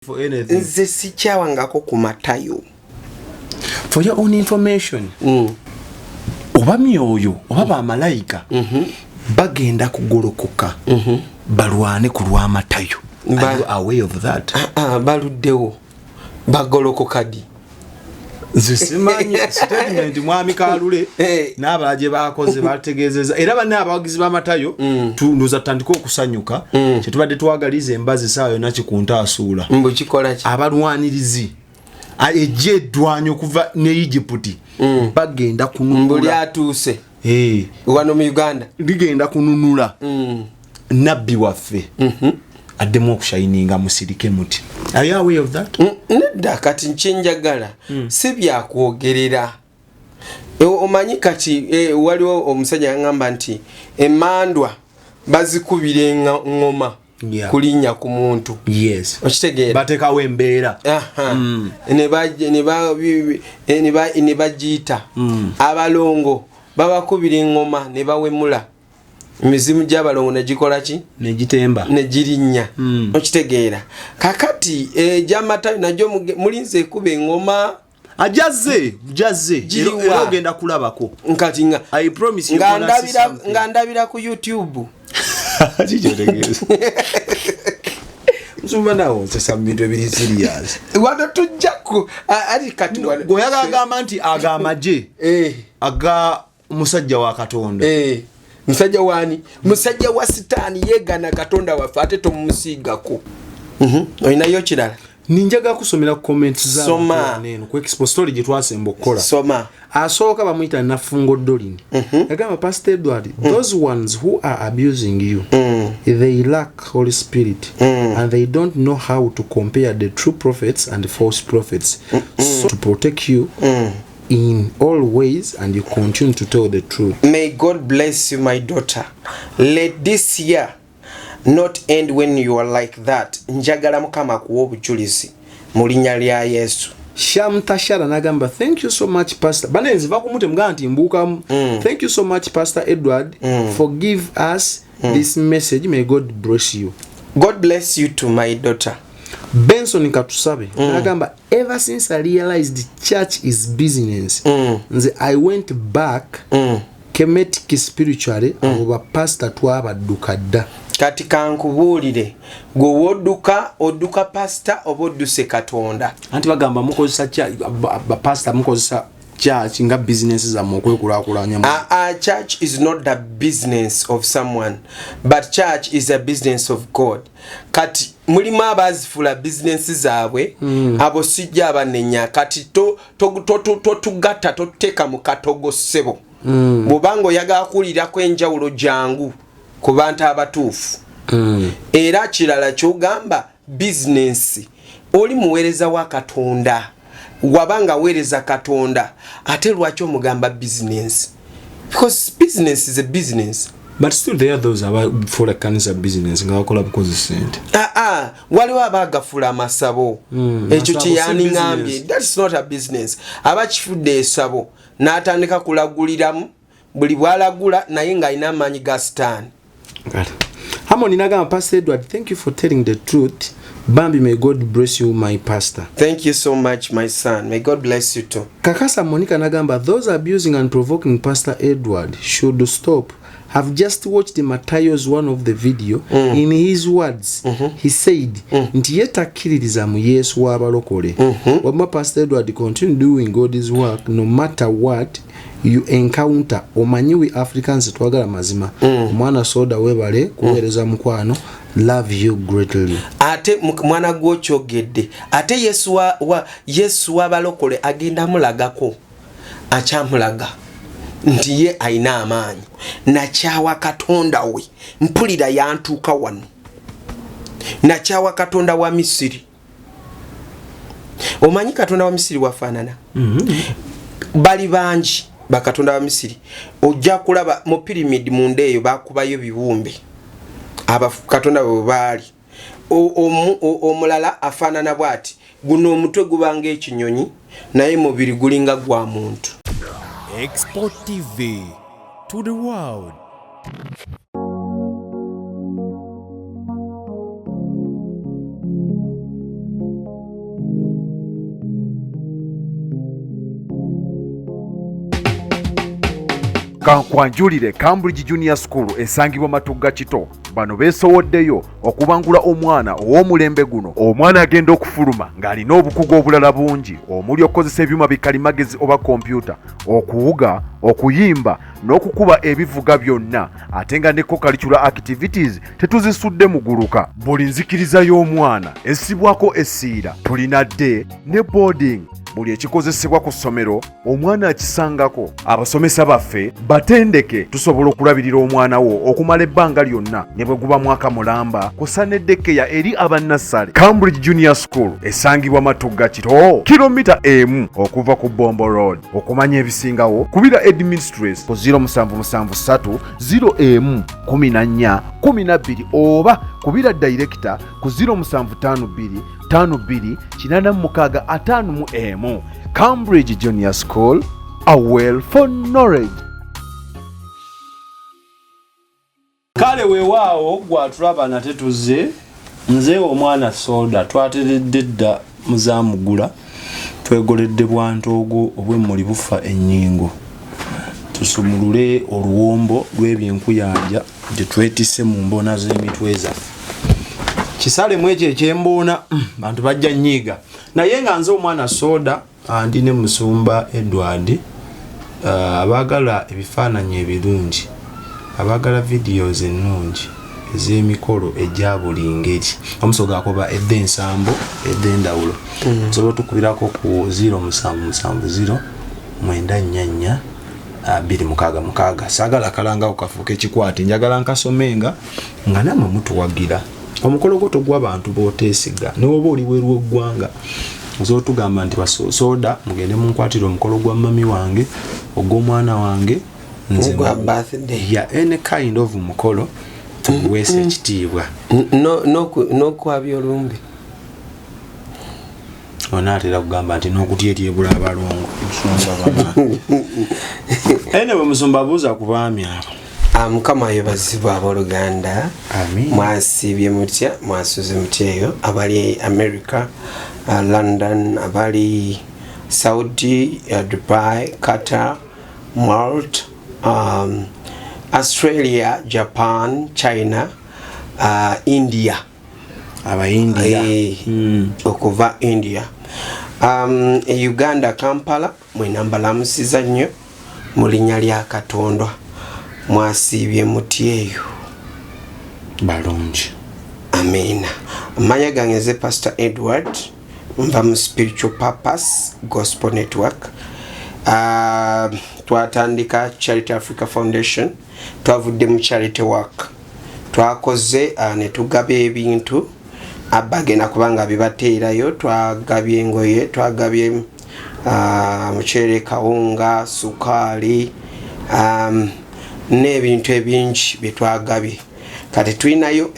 for anything. Nze sikyawangako ku Matayo. For your own information. Oba myoyo oba bamalayika bagenda kugolokoka balwane ku lwa Matayo. Are you aware of that? Baluddewo bagolokoka di. Zisimanye statement mwami Kalule n'abalaje bakoze bategeezeza era banne abawagizi ba Matayo tunduza tandika okusanyuka kye tubadde twagaliza embazi saayo nakikunta asuula mbu kikola ki abalwanirizi ejje eddwanyo kuva ne Egypt bagenda kununula mbuli atuuse wano mu Uganda ligenda kununula nabbi waffe addemu okushayininga musirike muti. Are you aware of that? Nedda kati nchenjagala si byakwogerera. Omanyi kati waliwo omusajja ngamba nti emandwa bazikubire ngoma kulinya ku muntu. Yes. Okitegeera. Batekawo embeera. Ne bagiita abalongo babakubire ngoma ne bawemula. Mizimu gy'abalongo ne gikola ki? Ne gitemba. Ne girinnya. Okitegeera. Kakati gya Matayo najjo mulinze kuba engoma. Ajaze. Era ogenda kulabako. Nkati nga. I promise you. Ngandabira ku YouTube. Kijotegeeza. Musumba nawo sasa bintu ebiri serious. Wano tujjako ali kati wano. Goyaga agamba nti agamaje. Aga musajja wa Katonda. Musajja wani? Musajja wa Sitaani yegana Katonda waffe ate tomumusiigako. Oyinayo kirala? Ninjaga kusomera comments za soma neno ku expo story gye twasemba okkola. Soma. Asooka bamuyita Nafungo Dolin. Agamba Pastor Edward, those ones who are abusing you, they lack Holy Spirit and they don't know how to compare the true prophets and the false prophets. So to protect you in all ways and you continue to tell the truth. May God bless you, my daughter. Let this year not end when you are like that. Njagala mukama kuwa obujulizi mu linnya lya Yesu. Shamtashara nagamba, thank you so much Pastor. Banenzi bakumute mganti mbukamu. Thank you so much Pastor Edward for give us this message. May God bless you. God bless you too, my daughter. Benson Katusabe nagamba, ever since I realized church is business, I went back kemetic spiritually aba pastor twabadduka dda. Kati kankubuulire gwe odduka pastor oba odduse Katonda. Anti bagamba mukozesa pastor mukozesa church nga business za mukwekulaakulanya. Church is not the business of someone, but church is a business of God. Kati mulimu abazifula business zaabwe abo sijja abanenya kati togata toteka mu katogo ssebo. Bw'obanga oyagala kuwulirako enjawulo jangu ku bantu abatuufu. Era kirala ky'ogamba business oli muweereza wa Katonda. Wabanga weereza Katonda ate lwaki omugamba business? Because business is a business. But still there are those for a cancer business nga bakola bukozi sente. Waliwo abagafula amasabo. Ekyo kiyani ngambye. That is not a business. Abakifudde esabo n'atandika kulaguliramu buli bwalagula naye nga alina amaanyi ga Sitaani. Harmony nagamba, Pastor Edward, thank you for telling the truth. Bambi, may God bless you, my pastor. Thank you so much, my son. May God bless you too. Kakasa Monica nagamba, those abusing and provoking Pastor Edward should stop. Have just watched Matayo's one of the video. In his words, he said, nti yetakiririza mu Yesu w'abalokole. Wama Pastor Edward continue doing God's work no matter what you encounter. Omanyi we Africans twagala mazima. Mwana soda webale kuweereza mukwano. Love you greatly. Ate mwana gwokyogedde. Ate Yesu w'abalokole agenda mulagako. Akyamulaga. Nti ye aina amaanyi nakyawa Katonda we mpulira yantuuka wano nakyawa Katonda wa Misiri. Omanyi Katonda wa Misiri wafaanana? Bali bangi bakatonda wa Misiri. Ojja kulaba mu pyramid munda eyo bakubayo biwumbe Katonda bwe baali. Omulala afaanana bw'ati, guno omutwe gubanga ekinyonyi naye mubiri gulinga gwa muntu. Export TV to the world. kankwanjulire Cambridge Junior School esangibwa Matugga Kito bano beesowoddeyo okubangula omwana ow'omulembe guno. Omwana agenda okufuluma ng'alina obukugu obulala bungi omuli okukozesa ebyuma bikalimagezi oba kompyuta, okuwuga, okuyimba n'okukuba ebivuga byonna, ate nga ne co-curricular activities tetuzisudde muguluka. Buli nzikiriza y'omwana essibwako essiira, tulina day ne boarding. Buli ekikozesebwa ku ssomero omwana akisangako. Abasomesa baffe batendeke, tusobola okulabirira omwana wo okumala ebbanga lyonna ne bwe guba mwaka mulamba, kussa n'eddekeya eri abannassale. Cambridge Junior School esangibwa Matugga Kito, kilomita emu okuva ku Bombo Road. Okumanya ebisingawo kubira administrator ku 0773 011412 oba kubira director ku 0752 52 Cambridge Junior School, a well for knowledge. Kale weewaawo gwatulaba nate tuzze nze omwana soda twateredde dda muzaamugula twegoledde bwantoogo obw'emmuli bufa ennyingo tusumulule oluwombo lw'ebyenkuyanja gye twetisse mu mboona z'emitwe zaffe. Kisale mwekyo ekyemboona bantu bajja nnyiiga naye nga nze omwana soda andi ne Musumba Edward abaagala ebifaananyi ebirungi, abaagala videos ennungi ez'emikolo egya buli ngeri. Omusoga akoba eddensambo eddendawulo nsobola tukubirako ku 0770 944 266. Saagala kalanga okafuuka ekikwate, njagala nkasomenga nga namwe mutuwagira. Omukolo gwo gw'abantu booteesiga ne woba oli weeru w'eggwanga oz'otugamba nti basoda mugende munkwatira omukolo gwa mami wange ogw'omwana wange nze gwa birthday ya any kind of mukolo tuweese ekitiibwa n'okwabya olumbe. onaatera kugamba nti n'okutyetyebula abalongo ene bwe Musumba abuuza ku baami abo. Mukama yebazibwa abooluganda. Mwasiibye mutya, mwasuze mutya eyo abali America, London, abali Saudi, Dubai, Qatar, Malta, Australia, Japan, China, India. India. Okuva India. Uganda, Kampala, mwenambalamusiza nnyo mu linnya lya Katonda. Mwasiibye mutya eyo balungi. Amina. Amanya gange nze Pastor Edward nva mu Spiritual Purpose Gospel Network. Twatandika Charity Africa Foundation, twavudde mu charity work, twakoze ne tugaba ebintu abagenda kubanga bibateerayo, twagabye engoye, twagabye muceere, kawunga, sukaali, n'ebintu ebingi byetwagabye. Kati tulinayo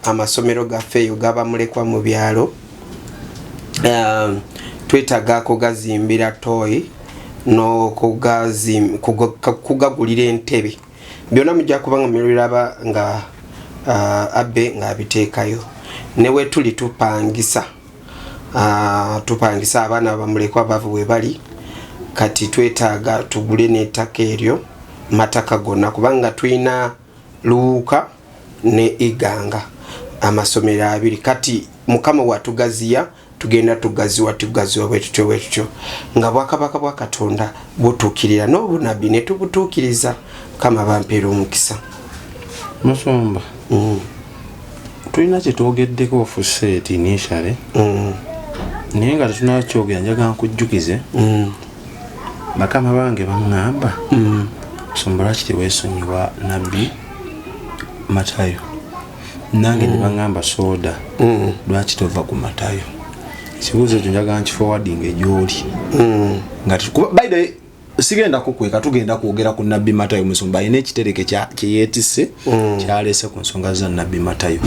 amasomero gaffe eyo gaba mulekwa mu byalo, twetaaga kugazimbira toy kugagulira entebe, byonna mujja kubanga muliraba nga abbe ng'abiteekayo. Newe tuli tupangisa abaana bamulekwa bavu we bali, kati twetaaga tugule n'ettaka eryo, mataka gonna kubanga tulina Luuka ne Iganga amasomero abiri. Kati Mukama watugaziya tugenda tugaziwa bwetutyo nga Bwakabaka bwa Katonda butuukirira n'obunabbi ne tubutuukiriza. Kama bampeera omukisa. Musumba tulina kyetwogeddeko ofuseeti initially naye nga tetunakyogera njagala nkujjukize bakama bange baŋŋamba Musumba lwaki teweesonyiwa nabbi Matayo, nange ne baŋŋamba soda lwaki tova ku Matayo. Ekibuuzo ekyo njagala nkiforwarding egy'oli nga by the way sigenda kukweka, tugenda kwogera ku nabbi Matayo. Musumba alina ekitereke kyeyeetisse kyaleese ku nsonga za nabbi Matayo,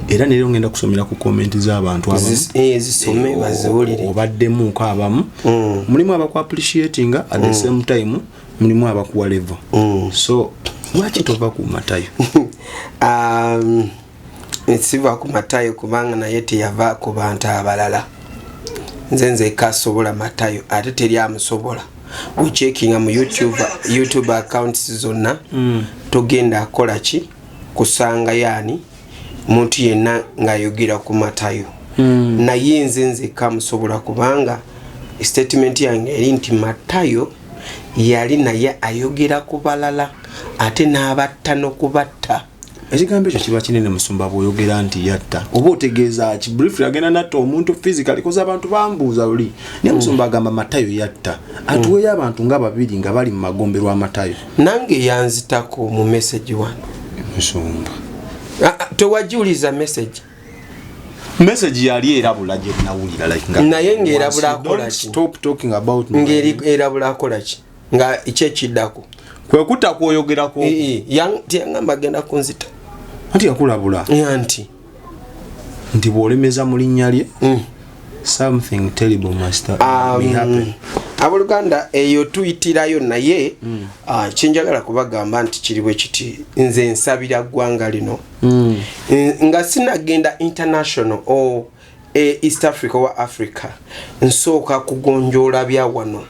era neero ngenda kusomera ku komenti z'abantu abamu obaddemuko abamu, mulimu abaku appreciatinga at the same time mulimu abakuwa level. So lwaki tova ku Matayo? Nsiva ku Matayo kubanga naye teyava ku bantu abalala. Nze kasobola Matayo ate teri amusobola. checking mu YouTube accounts zonna togenda akola ki kusanga yani muntu yenna ng'ayogera ku Matayo naye nze kamusobola kubanga statement yange eri nti Matayo yali naye ayogera ku balala ate n'abatta n'okubatta. Ekigambo ekyo kiba kinene musumba bw'oyogera nti yatta oba otegeeza ki briefly agenda natta omuntu physically koza abantu bambuuza luli naye musumba agamba Matayo yatta atuweyo abantu nga babiri nga bali mu magomberwa Matayo nange yanzitako mu message wano musumba tewajuliza message yali erabula gye nawulira like naye ng'erabula akola ki stop talking about ng'eri erabula akola ki nga ekyekiddako kwe kutta kwoyogerako tiyangamba agenda kunzita anti yakulabula nti bw'olemeza mu linnya lye something terrible must happen. Abooluganda eyo tuyitirayo naye kyenjagala kubagamba nti kiri bwe kiti nze nsabira ggwanga lino nga sinagenda international o East Africa wa Africa nsooka kugonjoola bya wano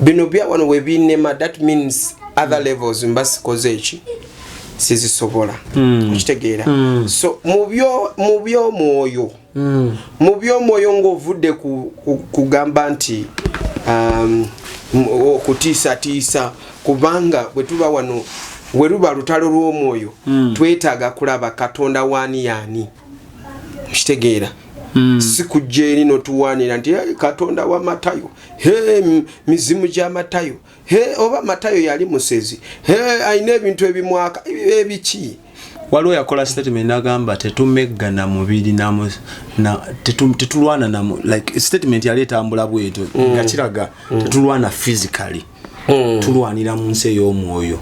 bino bya wano we binema that means other levels mbasikoze eki sizisobola okitegeera so mu by'omwoyo ng'ovudde kugamba nti okutiisatiisa kubanga bwe tuba wano we luba lutalo lw'omwoyo twetaaga kulaba Katonda waani yaani okitegeera si kujja eri notuwaanira nti Katonda wa Matayo mizimu gya Matayo oba Matayo yali musezi ayina ebintu ebimwaka ebiki. Waliwo yakola statement n'agamba tetumeggana mubiri tetulwana namu like statement yali etambula bweto nga kiraga tetulwana physically tulwanira mu nsi ey'omwoyo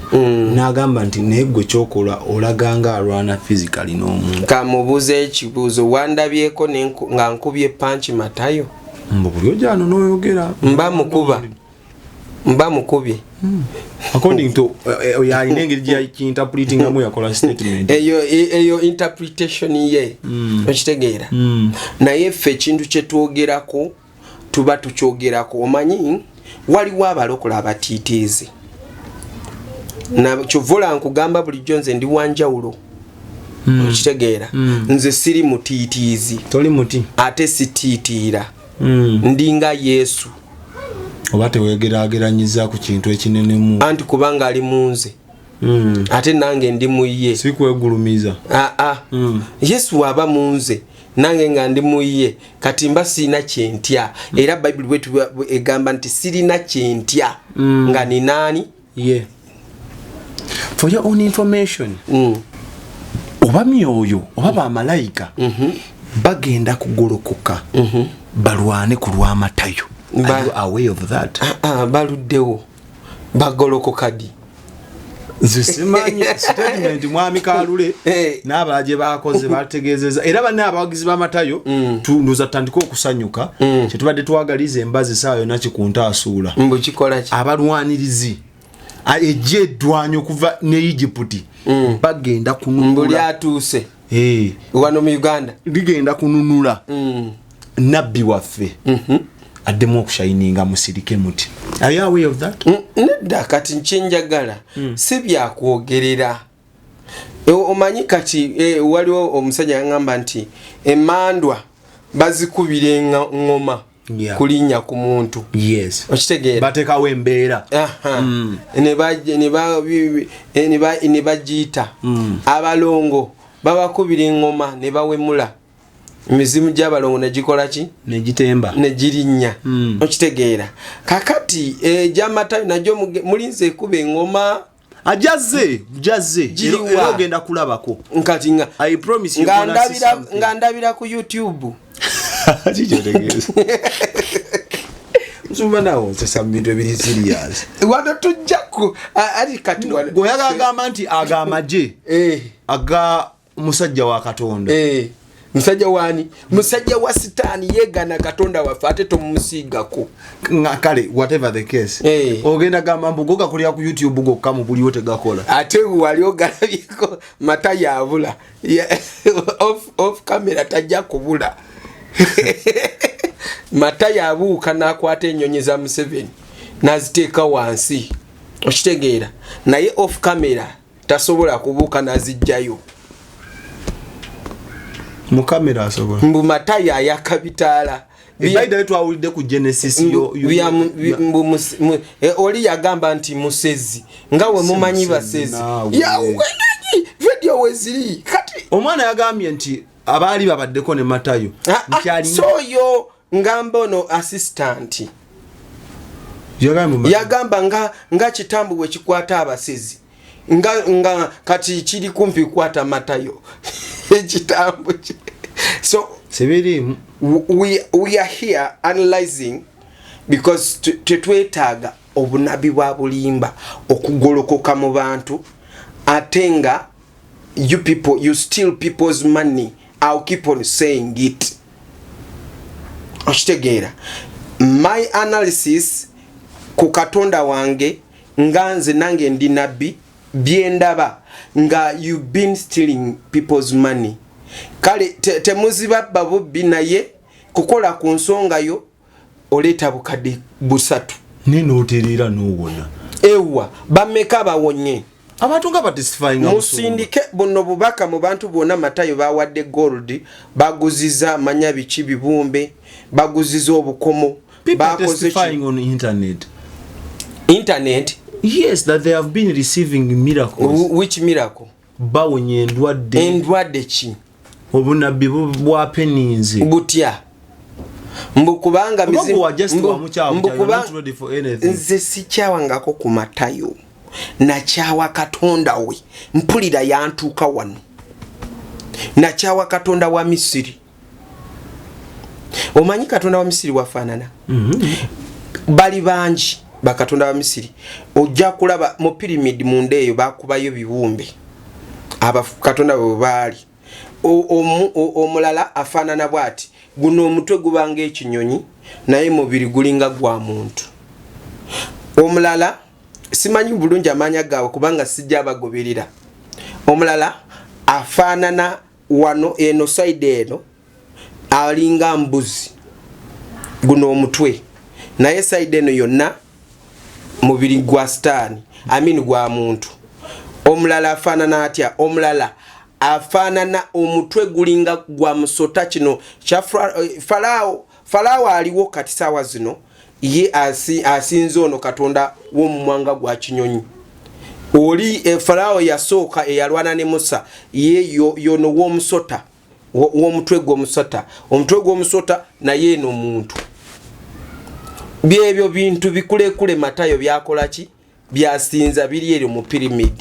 n'agamba nti naye gwe kyokola olaganga alwana physically n'omuntu. Kamubuuza ekibuuzo wandabyeko nga nkubye panchi Matayo mbuli ojano n'oyogera mba mukubye according to yalina engeri gy'interpreting amu yakola statement eyo interpretation ye okitegeera naye ffe ekintu kye twogerako tuba tukyogerako omanyi waliwo abalokola abatiitiizi nakyovola nkugamba bulijjo nze ndi wanjawulo okitegeera nze siri mutiitiizi toli muti ate sitiitiira ndinga Yesu oba tewegeraageranyiza ku kintu ekinenemu anti kubanga ali munze ate nange ndi muye si kwegulumiza Yesu waba munze nange nga ndi muye kati mba sina kyentya era Bible wetu egamba nti sirina kyentya nga ni nani for your own information oba myoyo oba bamalayika bagenda kugolokoka balwane ku lwa Matayo. Are you aware of that? Baluddewo bagolokoka di zisimanye statement mwami Kalule n'abaje bakoze bategeezeza era banne abawagizi ba Matayo tunduza tandika okusanyuka kyetubadde twagaliza embazi saayo nakikunta asuula mbukikola ki abalwanirizi ejje eddwanyo kuva ne Egypt bagenda kununula mbuli atuuse wano mu Uganda ligenda kununula nabbi waffe addemu okushayininga musirike muti. Are you aware of that? Nedda kati nkyenjagala si byakwogerera omanyi kati waliwo omusajja yangamba nti emandwa bazikubira ngoma kulinnya ku muntu okitegeera batekawo embeera ne bagiyita abalongo babakubira engoma ne bawemula mizimu gy'abalongo negikola ki negitemba negirinnya okitegeera kakati gya Matayo najjo mulinze kuba engoma ajaze era ogenda kulabako nkati nga I promise you nga ndabira ku YouTube kijotegeeza nsumba nawo sesa bintu ebiri serious wano tujjaku ali kati goyaga agamba nti agamaje aga musajja wa Katonda musajja wani musajja wa sitaani yegana Katonda waffe ate tomusiigako kale whatever the case ogenda gamba mbugoga kulya ku YouTube gokka mu buli wote gakola ate wali ogalabyeko Matayo abula off camera tajja kubula Matayo abuuka n'akwata ennyonyi za Museveni naziteeka wansi okitegeera naye off camera tasobola kubuuka nazijjayo mu kamera asobola mbu Matayo ayakabitaala ebaida twawulidde ku Genesis oli yagamba nti musezi nga we mumanyi basezi video weziri kati omwana yagambye nti abaali babaddeko ne Matayo soyo ngamba ono assistant yagamba nga kitambu bwe kikwata abasezi nga kati kiri kumpi kwata Matayo ekitambu so sebiri we are here analyzing because tetwetaaga obunabi bwa bulimba okugolokoka mu bantu atenga you people you steal people's money. I'll keep on saying it. Okitegeera my analysis ku Katonda wange nganze nange ndi nabbi byendaba nga you've been stealing people's money kale temuziba babubbi naye kukola ku nsonga yo oleta bukadde busatu nino oterera n'owona ewa bameka bawonye abantu nga batisifying musindike buno bubaka mu bantu bonna Matayo bawadde gold baguziza manya biki bibumbe baguziza obukomo testifying on internet yes that they have been receiving miracles. Which miracle? Bawonye endwadde ki obunabbi bwapeninze butya mbukubanga nze sikyawangako ku Matayo nakyawa Katonda we mpulira yantuuka wano nakyawa Katonda wa Misiri. Omanyi Katonda wa Misiri wafaanana bali bangi bakatonda wa Misiri ojja kulaba mu pyramid munda eyo bakubayo bibumbe Katonda bo baali omulala afaanana bwati guno omutwe gubanga ekinyonyi naye mubiri gulinga gwa muntu omulala simanyi bulungi amanya gawe kubanga sijja abagoberera omulala afaanana wano eno side eno alinga mbuzi guno omutwe naye side eno yonna mubiri gwa stani gwa muntu omulala afaanana atya omulala afaanana omutwe gulinga gwa musota kino kya Farao aliwo kati sawa zino ye asinze ono Katonda w'omumwanga gwa kinyonyi oli Farao yasooka eyalwana ne Musa ye yono w'omusota w'omutwe gw'omusota omutwe gw'omusota naye eno muntu byebyo bintu bikulekule Matayo byakola ki byasinza biri eri mu pyramid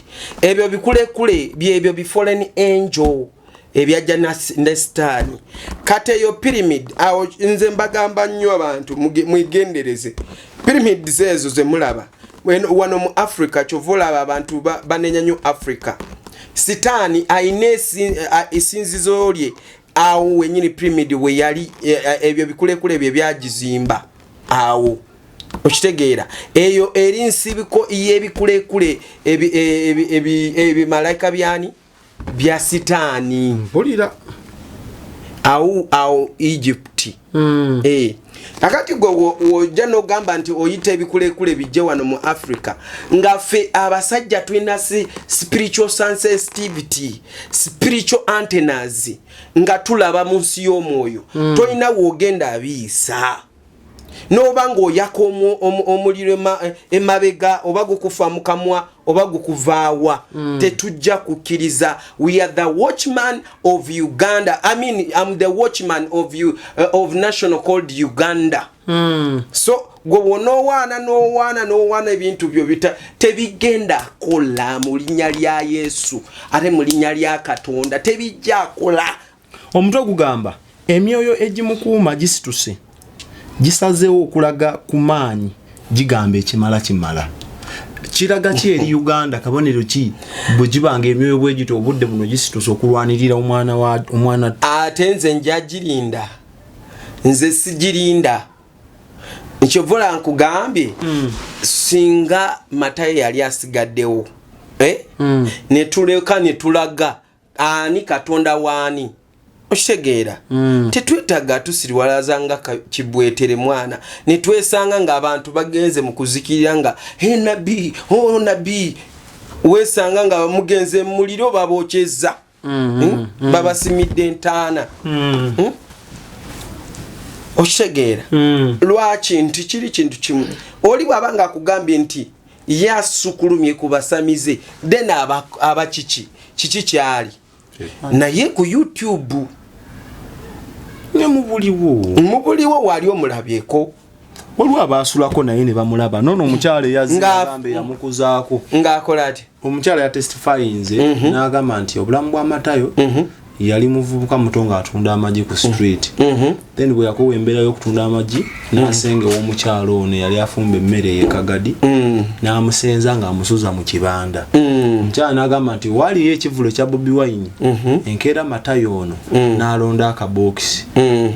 ebyo bikulekule byebyo bi fallen angel ebyajja ne Sitaani kate yo pyramid awo nze mbagamba nnyo abantu mwigendereze pyramid zezo ze mulaba wano mu Africa kyovula abantu banenya nnyo Africa Sitaani aine esinzizo lye awo wenyini pyramid we yali ebyo bikulekule bye byagizimba awo okitegeera eyo eri nsibiko yebikulekule ebi malaika byani bya Sitaani mpulira awo Egypt akati gwe wojja n'ogamba nti oyita ebikulekule bijje wano mu Africa nga ffe abasajja tulina spiritual sensitivity spiritual antennas nga tulaba mu nsi y'omwoyo tolina wogenda abiisa noba ng'oyaka omuliro emabega oba gukufa mu kamwa oba gukuvaawa tetujja kukkiriza. We are the watchman of Uganda. I'm the watchman of national called Uganda. So gwe n'owaana ebintu byo tebigenda kola mu linnya lya Yesu ate mu linnya lya Katonda tebijja kola. Omutwe gugamba emyoyo egimukuuma gisituse gisazeewo okulaga ku maanyi gigamba ekimala kimala. Kiraga ki eri Uganda kabonero ki bwe gibanga emyoyo bwegito obudde buno gisituse okulwanirira omwana ate nze njagirinda nze sigirinda nkyovula nkugambye singa Matayo yali asigaddewo netuleka netulaga ani Katonda waani Oshitegeera tetwetaaga tusiriwalaza nga kibwetere mwana ne twesanga nga abantu bagenze mu kuzikirira nga nabbi nabbi wesanga nga bamugenze mu muliro babokyeza babasimidde entaana oshitegeera lwaki nti kiri kintu kimu oli bwaba nga akugambye nti yasukulumye ku basamize then abakiki kiki kyali naye ku YouTube ne mubuliwo wali omulabyeko waliwo abasulako naye ne bamulaba nono omukyala yazambe yamukuzaako ng'akola ati omukyala yatestifyinze n'agamba nti obulamu bwa Matayo yali muvubuka muto ng'atunda amagi ku street then bwe yakowa embeera y'okutunda amagi n'asenge w'omukyala ono yali afumba emmere y'ekagadi n'amusenza ng'amusuza mu kibanda omukyala n'agamba nti waliyo ekivulo kya Bobi Wine enkeera Matayo ono n'alonda akabokisi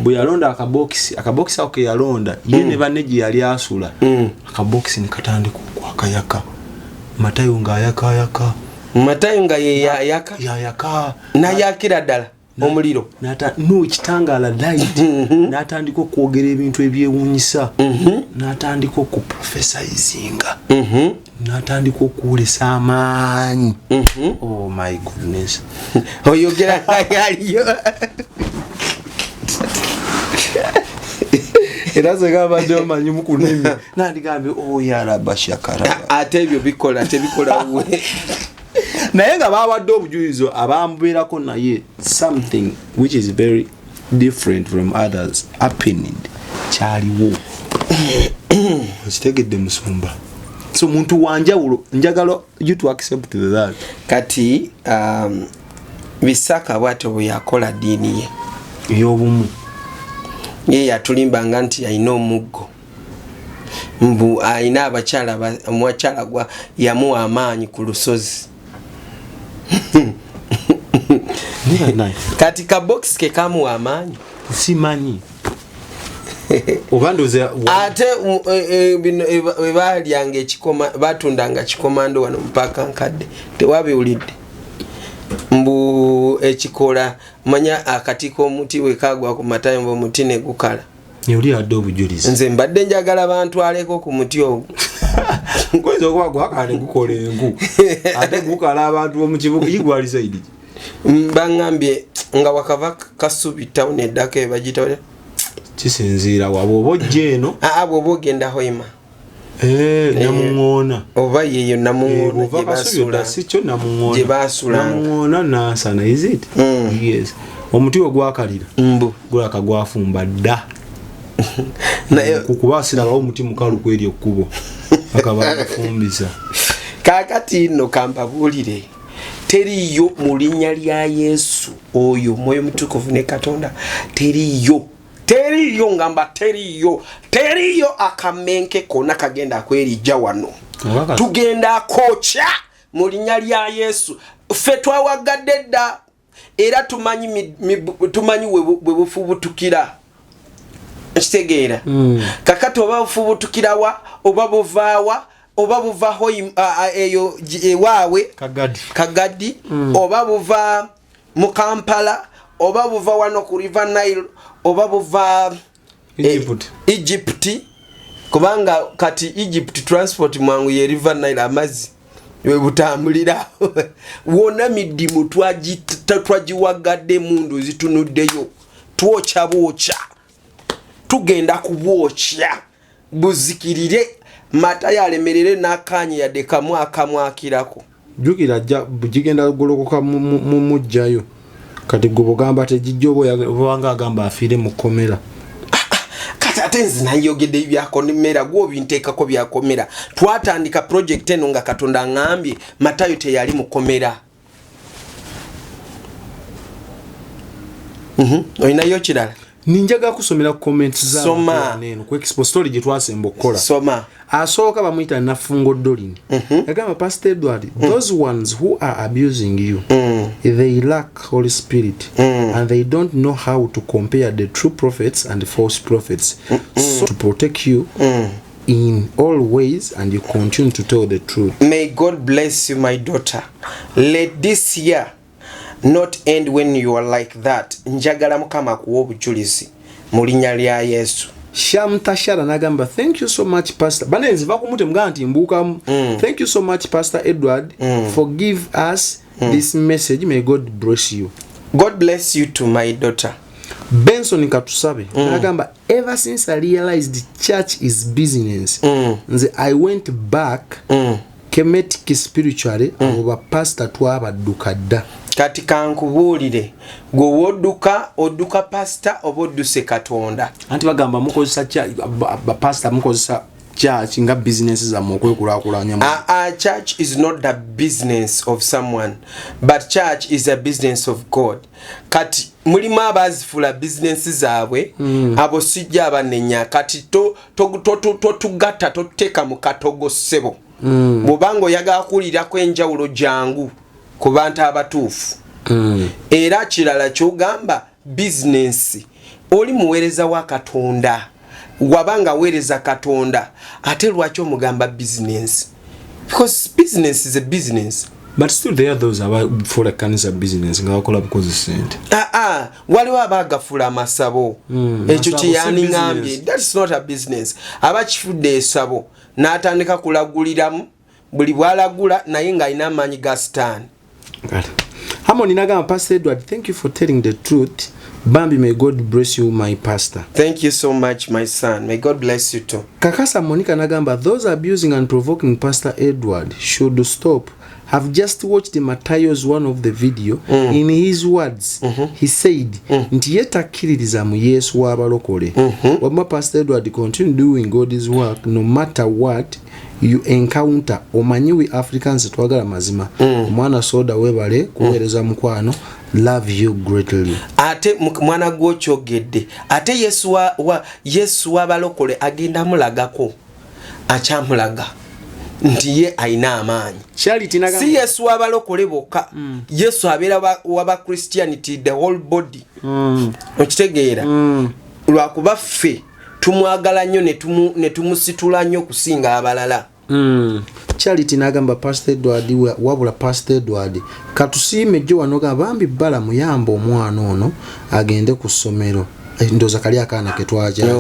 bwe yalonda akabokisi ako ke yalonda ye ne banne gye yali asula akabokisi ne katandika okwakayaka Matayo ng'ayakayaka Matayo nga yayaka nayakira ddala omuliro n'ekitangala light n'atandika okwogera ebintu ebyewuunyisa n'atandika okuprofesaizinga n'atandika okuwulisa amaanyi oh my goodness oyogera yaliyo era zegabadde omanyi mukunemi nandigambe oyaraba shakara ate ebyo bikola we naye nga bawadde obujulizo abambeerako naye something which is very different from others happened kyaliwo okitegedde musumba so muntu wanjawulo njagala you to accept that kati Bisaka bwate bwe yakola ddiini ye ey'obumu ye yatulimbanga nti alina omuggo mbu alina abakyala omukyala gwa yamuwa amaanyi ku lusozi kati ka box ke kamuwa amaanyi simanyi obandoze ate balyanga ekikoma batundanga kikomando wano mpaka nkadde tewabiwulidde mbu ekikola manya akatiko omuti we kagwa ku Matayo mbu omuti ne gukala yoli adde obujulizi nze mbadde njagala abantu aleko ku muti ogwo ngoyinza okuba gwakale gukola engu ate gukala abantu bomu kibuga igwali saidi bangambye nga wakava Kasubi town eddaka ebagitole kisinziira waba oba ojja eno bw'oba ogenda Hoima Namuŋŋoona oba yeeyo Namuŋŋoona gye baasulanga Namuŋŋoona Nansana is it yes omuti ogwakalira gulaka gwafumba dda kukuba sirabawo omuti mukalu kweri ekkubo akabafumbisa kakati nno kampabuulire teriyo mu linnya lya Yesu oyo Mwoyo Mutukuvu ne Katonda teriyo ngamba teriyo akamenke konna kagenda kwerijja wano tugenda kocha mu linnya lya Yesu ffe twawagadde dda era tumanyi bwe bufubutukira kitegeera kakati oba bufubutukirawa oba buvaawa oba buva eyo ewaawe Kagadi oba buva mu Kampala oba buva wano ku River Nile oba buva Egypt kubanga kati Egypt transport mwangu ye River Nile amazzi we butambulira wona midimu twagiwagadde mundu zitunuddeyo twocha tugenda kubwocha buzikirire Matayo alemerere n'akaanyi yadde kamu akamwakirako jukira bugigenda golokoka mu mujjayo kati gobogamba tegijjo obanga agamba afire mu komera kati ate nze nayogedde byakomera gwo binteekako byakomera twatandika project eno nga Katonda ngambye Matayo teyali mu komera oyinayo kirala ninjaga kusomera comments za soma neno ku expo story gye twasemba okukola soma asooka bamuyita Nafungo Dolini yagamba Pastor Edward those ones who are abusing you they lack Holy Spirit and they don't know how to compare the true prophets and the false prophets so to protect you in all ways and you continue to tell the truth. May God bless you my daughter. Let this year not end when you are like that. Njagala Mukama kuwa obujulizi mu linnya lya Yesu. Shamtashara nagamba, thank you so much Pastor. Banenzi bakumute mganti mbuka. Thank you so much Pastor Edward for give us this message. May God bless you. God bless you too, my daughter. Benson Katusabe nagamba, ever since I realized church is business, I went back kemetic spiritually aba pastor twaba dukada. Kati kankubuulire gwe odduka pastor oba odduse Katonda. Anti bagamba mukozesa ba pastor mukozesa church nga business za mukwekulaakulanya. Church is not the business of someone, but church is a business of God. Kati mulimu abazifula business zaabwe abo sijja abanenya kati togata toteka mu katogo ssebo. Bw'obanga oyagala kuwulirako enjawulo jangu ku bantu abatuufu. Era kirala ky'ogamba business oli muweereza wa Katonda. Wabanga weereza Katonda ate lwaki omugamba business? Because business is a business. But still there are those for a kanisa business nga bakola bukozi sente. Waliwo abagafula amasabo. Ekyo kiyani ngambye. That's not a business. Abakifudde esabo n'atandika kulaguliramu buli bwalagula naye nga alina amaanyi ga sitaani. Harmony nagamba, Pastor Edward, thank you for telling the truth. Bambi, may God bless you, my pastor. Thank you so much, my son. May God bless you too. Kakasa Monica nagamba, those abusing and provoking Pastor Edward should stop. Have just watched Matthew's one of the video. In his words, he said, nti yetakiririza mu Yesu w'abalokole. Wama Pastor Edward continue doing God's work no matter what you encounter. Omanyi we Africans twagala mazima. Omwana soda webale kuweereza mukwano. Love you greatly. Ate mwana gwokyogedde. Ate Yesu w'abalokole agenda mulagako. Achamulaga. Nti ye aina amaanyi. Si Yesu w'abalokole bokka. Yesu abeera waba Christianity the whole body. Okitegeera. Lwakuba ffe tumwagala nnyo ne tumusitula nnyo kusinga abalala. Charity nagamba Pastor Edward wabula Pastor Edward katusiime jjo wano gabambi bala muyamba omwana ono agende ku ssomero. Ndoza kali akaana ke twajaza.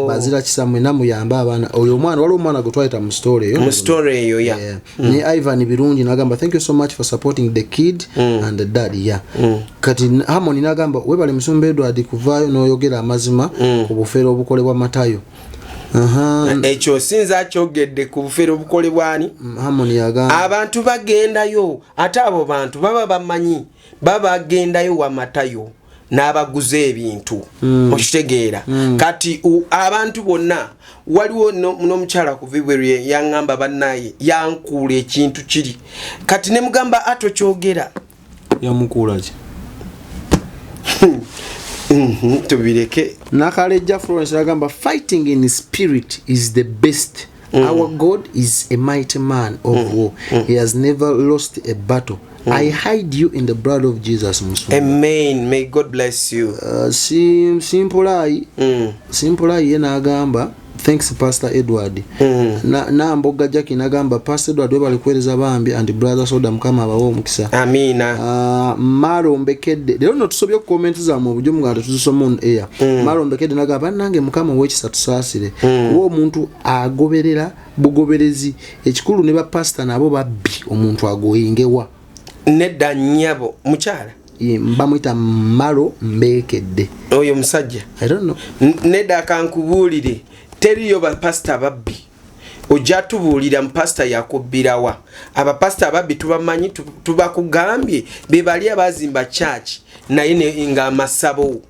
Bazira kisamwe namuyamba abaana oyo omwana waliwo omwana gwe twayita mu story eyo ya. Ni Ivan Birungi nagamba, thank you so much for supporting the kid and the dad Kati Harmony nagamba webale Musumba Edward kuvaayo n'oyogera amazima ku bufeero obukolebwa Matayo. Ekyo sinza kyogedde ku bufeero obukolebwani. Harmony yagamba abantu bagendayo ate abo bantu baba bamanyi baba bagendayo wa Matayo n'abaguze ebintu. Okitegeera. Kati abantu bonna waliwo n'omukyala ku February yangamba bannaye yankuula ekintu kiri. Kati ne mugamba ato kyogera. Yamukuula ki? Tubireke. Nakalejja Florence agamba fighting in spirit is the best. Our God is a mighty man of war. He has never lost a battle. I hide you in the blood of Jesus. Amen. May God bless you. Simple eye yena agamba thanks Pastor Edward. Na mboga Jackie nagamba Pastor Edward webali kuweereza bambi and brother soda mukama abawo omukisa. Amina. Maro mbekedde. Lero no tusobye comment za mu bujjo muganda tuzisoma on air. Maro mbekedde nagamba nange mukama w'ekisa tusaasire. Wo omuntu agoberera bugoberezi ekikulu ne ba pastor nabo babbi omuntu agoyingewa. Nedda nnyabo mukyala mbamuyita Maro mbekedde oyo musajja I don't know. Nedda kankubuulire teriyo bapasita babbi ojja tubuulira mupasita yakubbirawa. Abapasita babbi tubamanyi tubakugambye be bali abazimba church naye nga amasabo.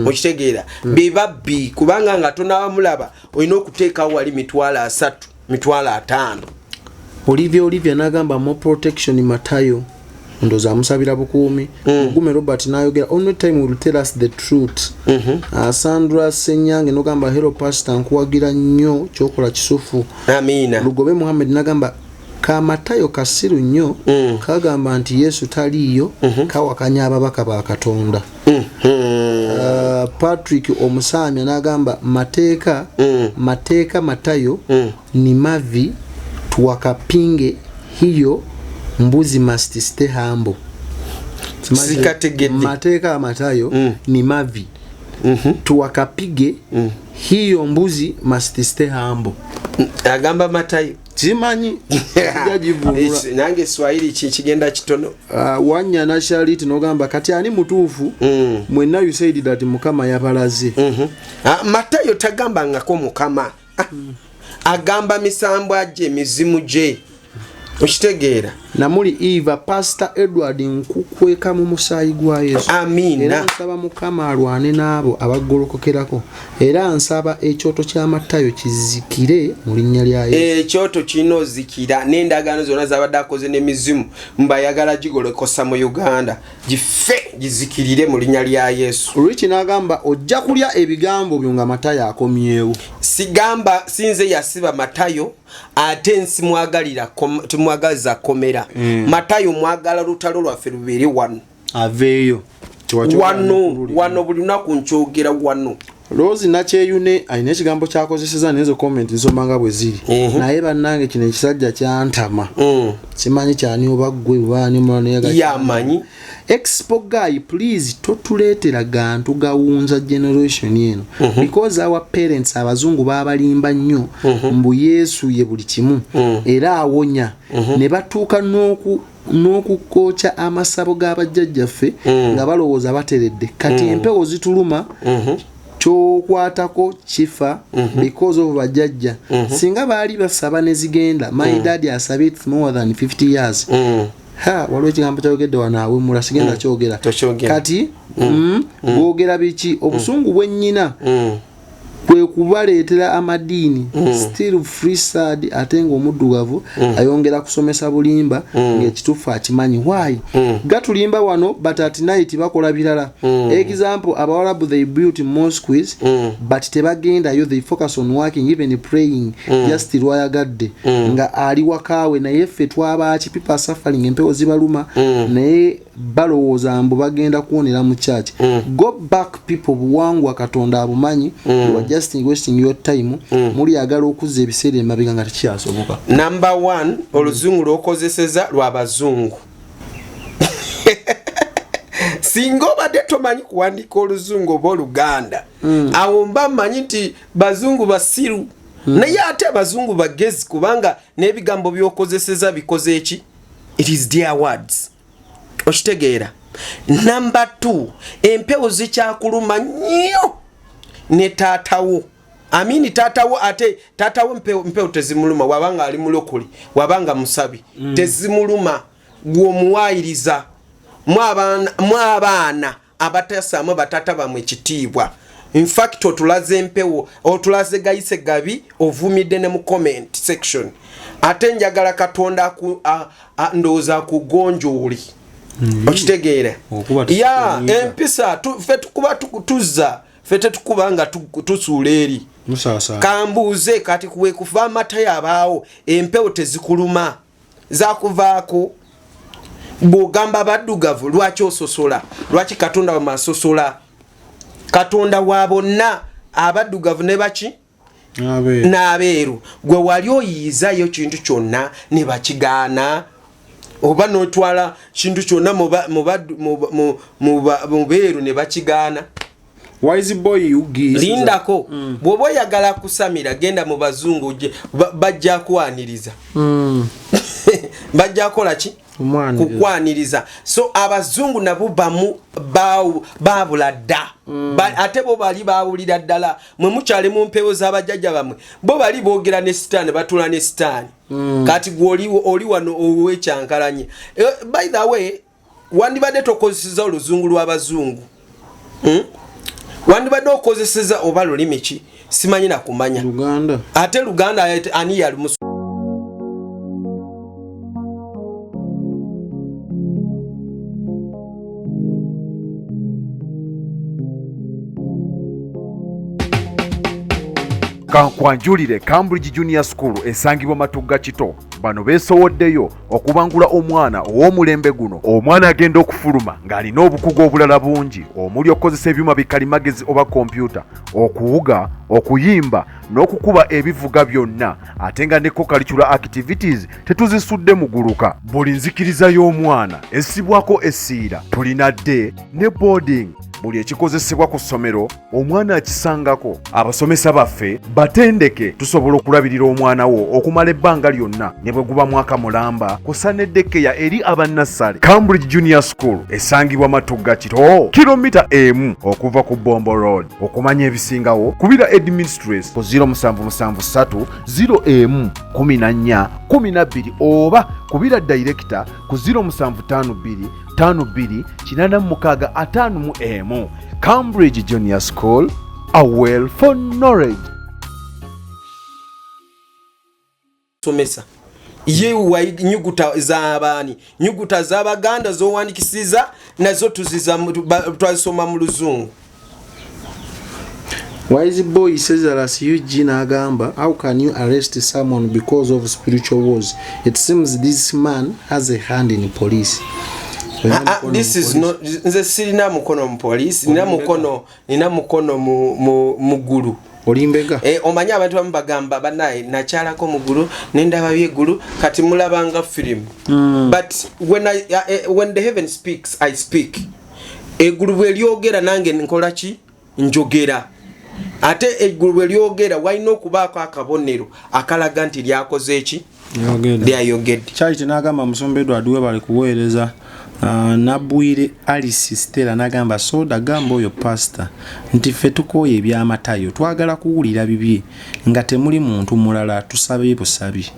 Okitegeera be babbi kubanga nga tonabamulaba olina okuteekawo wali $3 $5. Olivia nagamba more protection Matayo ndoza amusabira bukuumi. Gume Robert nayogera only time will tell us the truth. Sandra Senyange nogamba hello pastor nkuwagira nnyo kyokola kisufu. Amina. Lugobe Muhammad nagamba ka Matayo kasiru nnyo kagamba nti Yesu taliyo kawakanya ababaka ba Katonda. Patrick Omusamya nagamba mateeka Matayo ni mavi tuwakapinge hiyo mbuzi must stay humble. Sikategedde. Mateeka Matayo ni mavi. Tuwakapige hiyo mbuzi must stay humble. Agamba Matayo. Simanyi nange Swahili kigenda kitono. Wanya nationality nogamba kati ani mutuufu mwenna you said that Mukama yapalaze. Matayo tagamba ngako Mukama. Agamba misambo aje mizimu je. Okitegeera namuli Eva Pastor Edward nkukweka mu musaayi gwa Yesu. Amina. Era nsaba Mukama alwane n'abo abagolokokerako. Era nsaba ekyoto kya Matayo kizikire mu linnya lya Yesu. Ekyoto kino zikira n'endagaano zonna zabadde akoze n'emizimu mbayagala gigolokosa mu Uganda gife gizikirire mu linnya lya Yesu. Rich n'agamba ojja kulya ebigambo byo nga Matayo akomyewo. Sigamba sinze yasiba Matayo ate nsi mwagalira tumwagaliza komera. Matayo mwagala lutalo lwaffe lubiri wano aveeyo wano buli lunaku nkyogera wano. Rose Nakyeyune alina ekigambo kyakozeseza n'ezo comment zomanga bwe ziri. Naye bannange kino ekisajja kyantama. Simanyi kyani oba ggwe baani mwana yamanyi. Expo guy please totuleetera gantu gawunza generation eno. Because our parents abazungu babalimba nnyo mbu Yesu ye buli kimu era awonya ne batuuka n'okukocha amasabo g'abajjajjaffe nga balowooza bateredde kati empewo zituluma chokwatako chifa because of bajajja singa bali basaba ne zigenda my dad asabye it more than 50 years waliwo ekigambo kyogedde wanaawe mula sigenda kyogera kati boogera biki obusungu bwennyina kwe kubaleetera amadiini still free sad ate ng'omuddugavu ayongera kusomesa bulimba ng'ekituufu akimanyi why gatulimba wano but at night bakola birala example abawarabu they built mosques but tebagendayo they focus on working even praying just lwayagadde nga ali wakaawe naye ffe twabaki people suffering empewo zibaluma naye balowooza mbu bagenda kuwonera mu church go back people buwangwa katonda abumanyi just wasting your time muri agala okuzza ebiseera emabega nga tekyasoboka. Number 1 oluzungu lwokozeseza lw'abazungu. Singa obadde tomanyi kuwandika oluzungu oba Oluganda awo mba mmanyi nti bazungu basiru naye ate abazungu bagezi kubanga n'ebigambo byokozeseza bikoze eki it is their words. Okitegeera. Number 2 empewo zikyakuluma nnyo ne taatawo. Amini taatawo ate taatawo mpewo tezimuluma wabanga ali mulokoli wabanga musabi tezimuluma gwomuwayiriza mwabaana abatasaamu batata bamwe ekitiibwa. In fact otulaze empewo otulaze gayise gabi ovumidde ne mu comment section ate njagala Katonda ndooza kugonjooli. Okitegeera ya empisa ffe tukuba tuzza ffe tetukuba nga tusuula eri kambuuze kati kuwe kuva Matayo abaawo empewo tezikuluma zakuvaako bw'ogamba baddugavu lwaki ososola lwaki Katonda wamasosola Katonda wa bonna abaddugavu ne baki n'abeeru gwe wali oyiyizayo kintu kyonna ne bakigaana oba n'otwala kintu kyonna mu beeru ne bakigaana. Wise boy ugi lindako bwoba oyagala kusamira genda mu bazungu bajja kwaniriza bajja kola ki kukwaniriza. So abazungu nabo bamu babula dda ate bo bali bawulira ddala mwe mukyale mu mpewo z'abajjajja bamwe bo bali boogera ne sitaani batula ne sitaani kati oli wano owekyankalanye. By the way wandibadde tokozeseza oluzungu lw'abazungu wandibadde okozeseza oba lulimi ki simanyi na kumanya Luganda ate Luganda ani yali kankwanjulire Cambridge Junior School esangibwa Matugga Kito bano beesowoddeyo okubangula omwana ow'omulembe guno omwana agenda okufuluma ng'alina obukugu obulala bungi omuli okukozesa ebyuma bikalimagezi oba kompyuta okuwuga okuyimba n'okukuba ebivuga byonna ate nga ne co-curricular activities tetuzisudde muguluka buli nzikiriza y'omwana essibwako essiira tulina dde ne boarding buli ekikozesebwa ku ssomero omwana akisangako abasomesa baffe batendeke tusobola okulabirira omwana wo okumala ebbanga lyonna ne bwe guba mwaka mulamba kusa n'eddekeya eri abannassale. Cambridge Junior School esangibwa Matugga Kito kilomita emu okuva ku Bombo Road. Okumanya ebisingawo kubira administrator ku 0773 011412 oba kubira director ku 0752 52 Cambridge Junior School, a well for knowledge. Somesa yewa nyuguta z'abaani nyuguta z'Abaganda z'owandikisiza nazo tuziza twasoma mu Luzungu. Wise boy says that as Eugene Agamba, how can you arrest someone because of spiritual wars? It seems this man has a hand in police. This is not nze sirina mukono mu police nina mukono mu gulu olimbega omanya abantu bamu bagamba banaye nakyalako mu gulu nendaba byegulu kati mulabanga film but when the heaven speaks I speak egulu bwe lyogera nange nkola ki njogera ate egulu bwe lyogera walina okubaako akabonero akalaga nti lyakoze eki lyayogedde. Charity n'agamba Musombe Edward we bali kuweereza Nabwire Alice Stella n'agamba soda gamba oyo pastor nti ffe tukooye ebyamatayo twagala kuwulira bibye nga temuli muntu mulala tusabe busabi.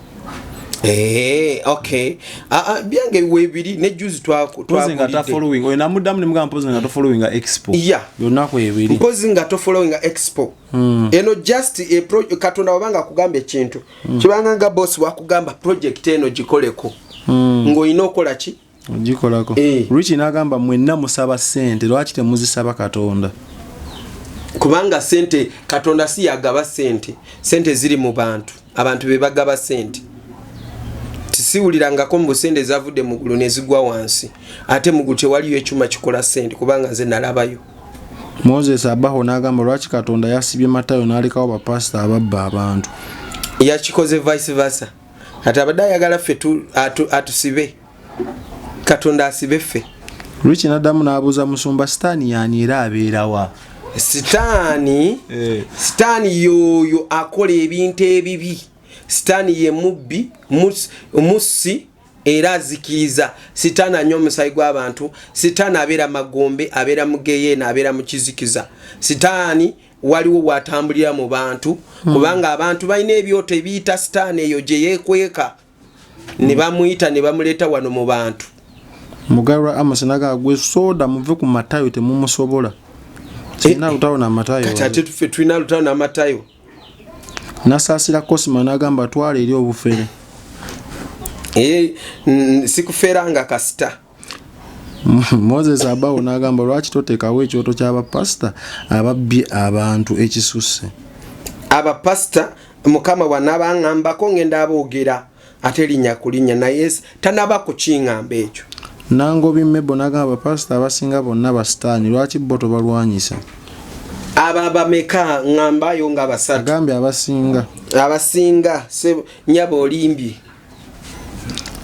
Okay. Byange webiri ne juzi twakulidde nga following oyo namudamu ne mugamba pozi nga to following expo yonako ebiri pozi nga to following expo eno just a project Katonda wabanga kugamba ekintu kibanga nga boss wakugamba project eno gikoleko ng'olina okola ki gikolako Richie n'agamba mwenna musaba ssente lwaki temuzisaba Katonda kubanga ssente Katonda si yagaba ssente ziri mu bantu abantu be bagaba ssente tisiwulirangako mu busente zavudde mu ggulu ne zigwa wansi ate mu ggulu tewaliyo ekyuma kikola ssente kubanga nze nalabayo. Moses abaho n'agamba lwaki Katonda yasibye Matayo n'alekawo bapasita ababba abantu yakikoze vice versa ate abadde ayagala ffe atusibe Katonda asibe ffe. Richie n'addamu n'abuuza Musumba sitaani yaani era abeerawa sitaani yoyo akola ebintu ebibi sitaani ye mubbi musi era azikiriza sitaani anywa omusaayi gw'abantu sitaani abeera magombe abeera mugeyeena abeera mukizikiza sitaani waliwo watambulira mu bantu kubanga abantu balina ebyoto ebiyita sitaani eyo gye yeekweka ne bamuyita ne bamuleeta wano mu bantu. Mugarwa Amos naga gwe soda muve ku Matayo temumusobola sina lutawo na Matayo kati tuffe tulina lutawo na Matayo nasasira Cosma n'agamba twale eri obufere sikuferanga kasita. Moses abawo n'agamba lwaki toteekawo ekyoto ky'abapasita ababbye abantu ekisusse abapasita mukama wanabaŋŋambako ngenda aboogera ate linnya kulinnya naye tanaba kukiŋŋamba ekyo. Nangobi Mebo n'agamba abapasita abasinga bonna basitaani lwaki bo tobalwanyisa abameka ŋŋambayo nga basatu agambye abasinga nyaba olimbye.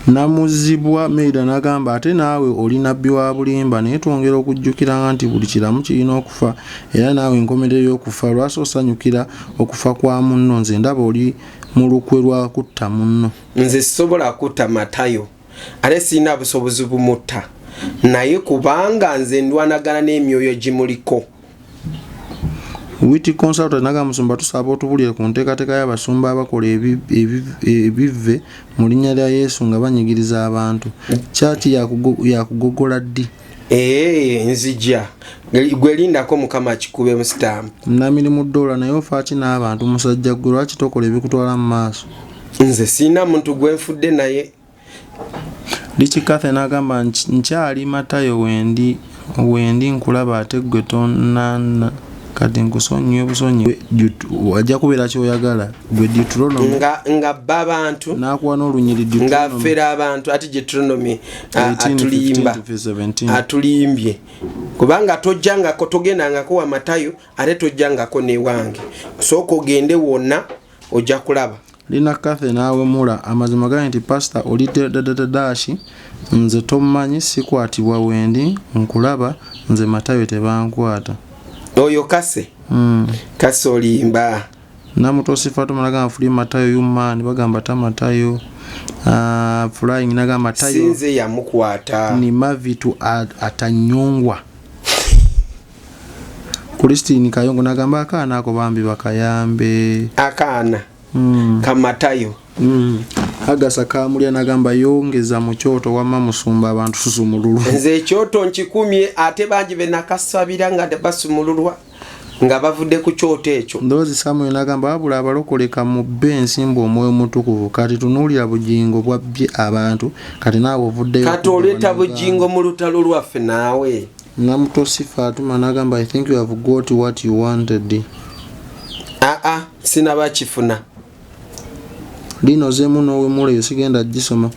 Namuzibwa Meida n'agamba ate naawe oli nabbi wa bulimba naye twongera okujjukiranga nti buli kiramu kirina okufa era naawe enkomerero y'okufa lwaki osanyukira okufa kwa munno nze ndaba oli mu lukwe lwa kutta munno. Nze sisobola kutta Matayo ate sirina busobozi bumutta naye kubanga nze ndwanagana n'emyoyo gimuliko. Witi consultant naga Musumba tusaba otubulire ku nteekateeka y'abasumba abakola ebivve mu linnya lya Yesu nga banyigiriza abantu kyaki yakugogola ddi nzija gwe lindako mukama kikube mu sitampu namirimu $1 naye ofaaki n'abantu musajja gwe lwaki tokola ebikutwala mu maaso. Nze sirina muntu gwe nfudde naye. Likikathe n'agamba nkyali Matayo wendi nkulaba ate gwe tonnana kati nkusonyiwe busonyi wajja kubeera kyoyagala gwe Deuteronomy nga babantu nakuwa n'olunyiri nga fera abantu ati Deuteronomy atulimbye kubanga tojjangako togendangako wa Matayo ate tojjangako newange sooka ogende wonna ojja kulaba lina kathe naawe mula amazima gali nti pastor oli dashi nze tomanyi sikwatibwa wendi nkulaba nze Matayo tebankwata oyo kase kase olimba namutosi Fatuma nagamba fuli Matayo yumani bagamba ta Matayo flying nagamba Matayo sinze yamukwata ni mavitu atanyongwa Christine Kayongo nagamba akana ako bambi bakayambe akana ka Matayo agasa kamulya nagamba yongeza mu kyoto wamma musumba abantu susumululu nze ekyoto nkikumye ate bangi be nakasabira nga basumululwa nga bavudde ku kyoto ekyo ndozi Samuel nagamba abula abalokoleka mu bensimbo omwoyo mutukuvu kati tunuulira bujingo bwabbye abantu kati naawe ovuddeyo kati oleeta bujingo mu lutalo lwaffe naawe namutosi Fatuma nagamba I think you have got what you wanted sinaba kifuna lino zemu nowe mule sigenda gisoma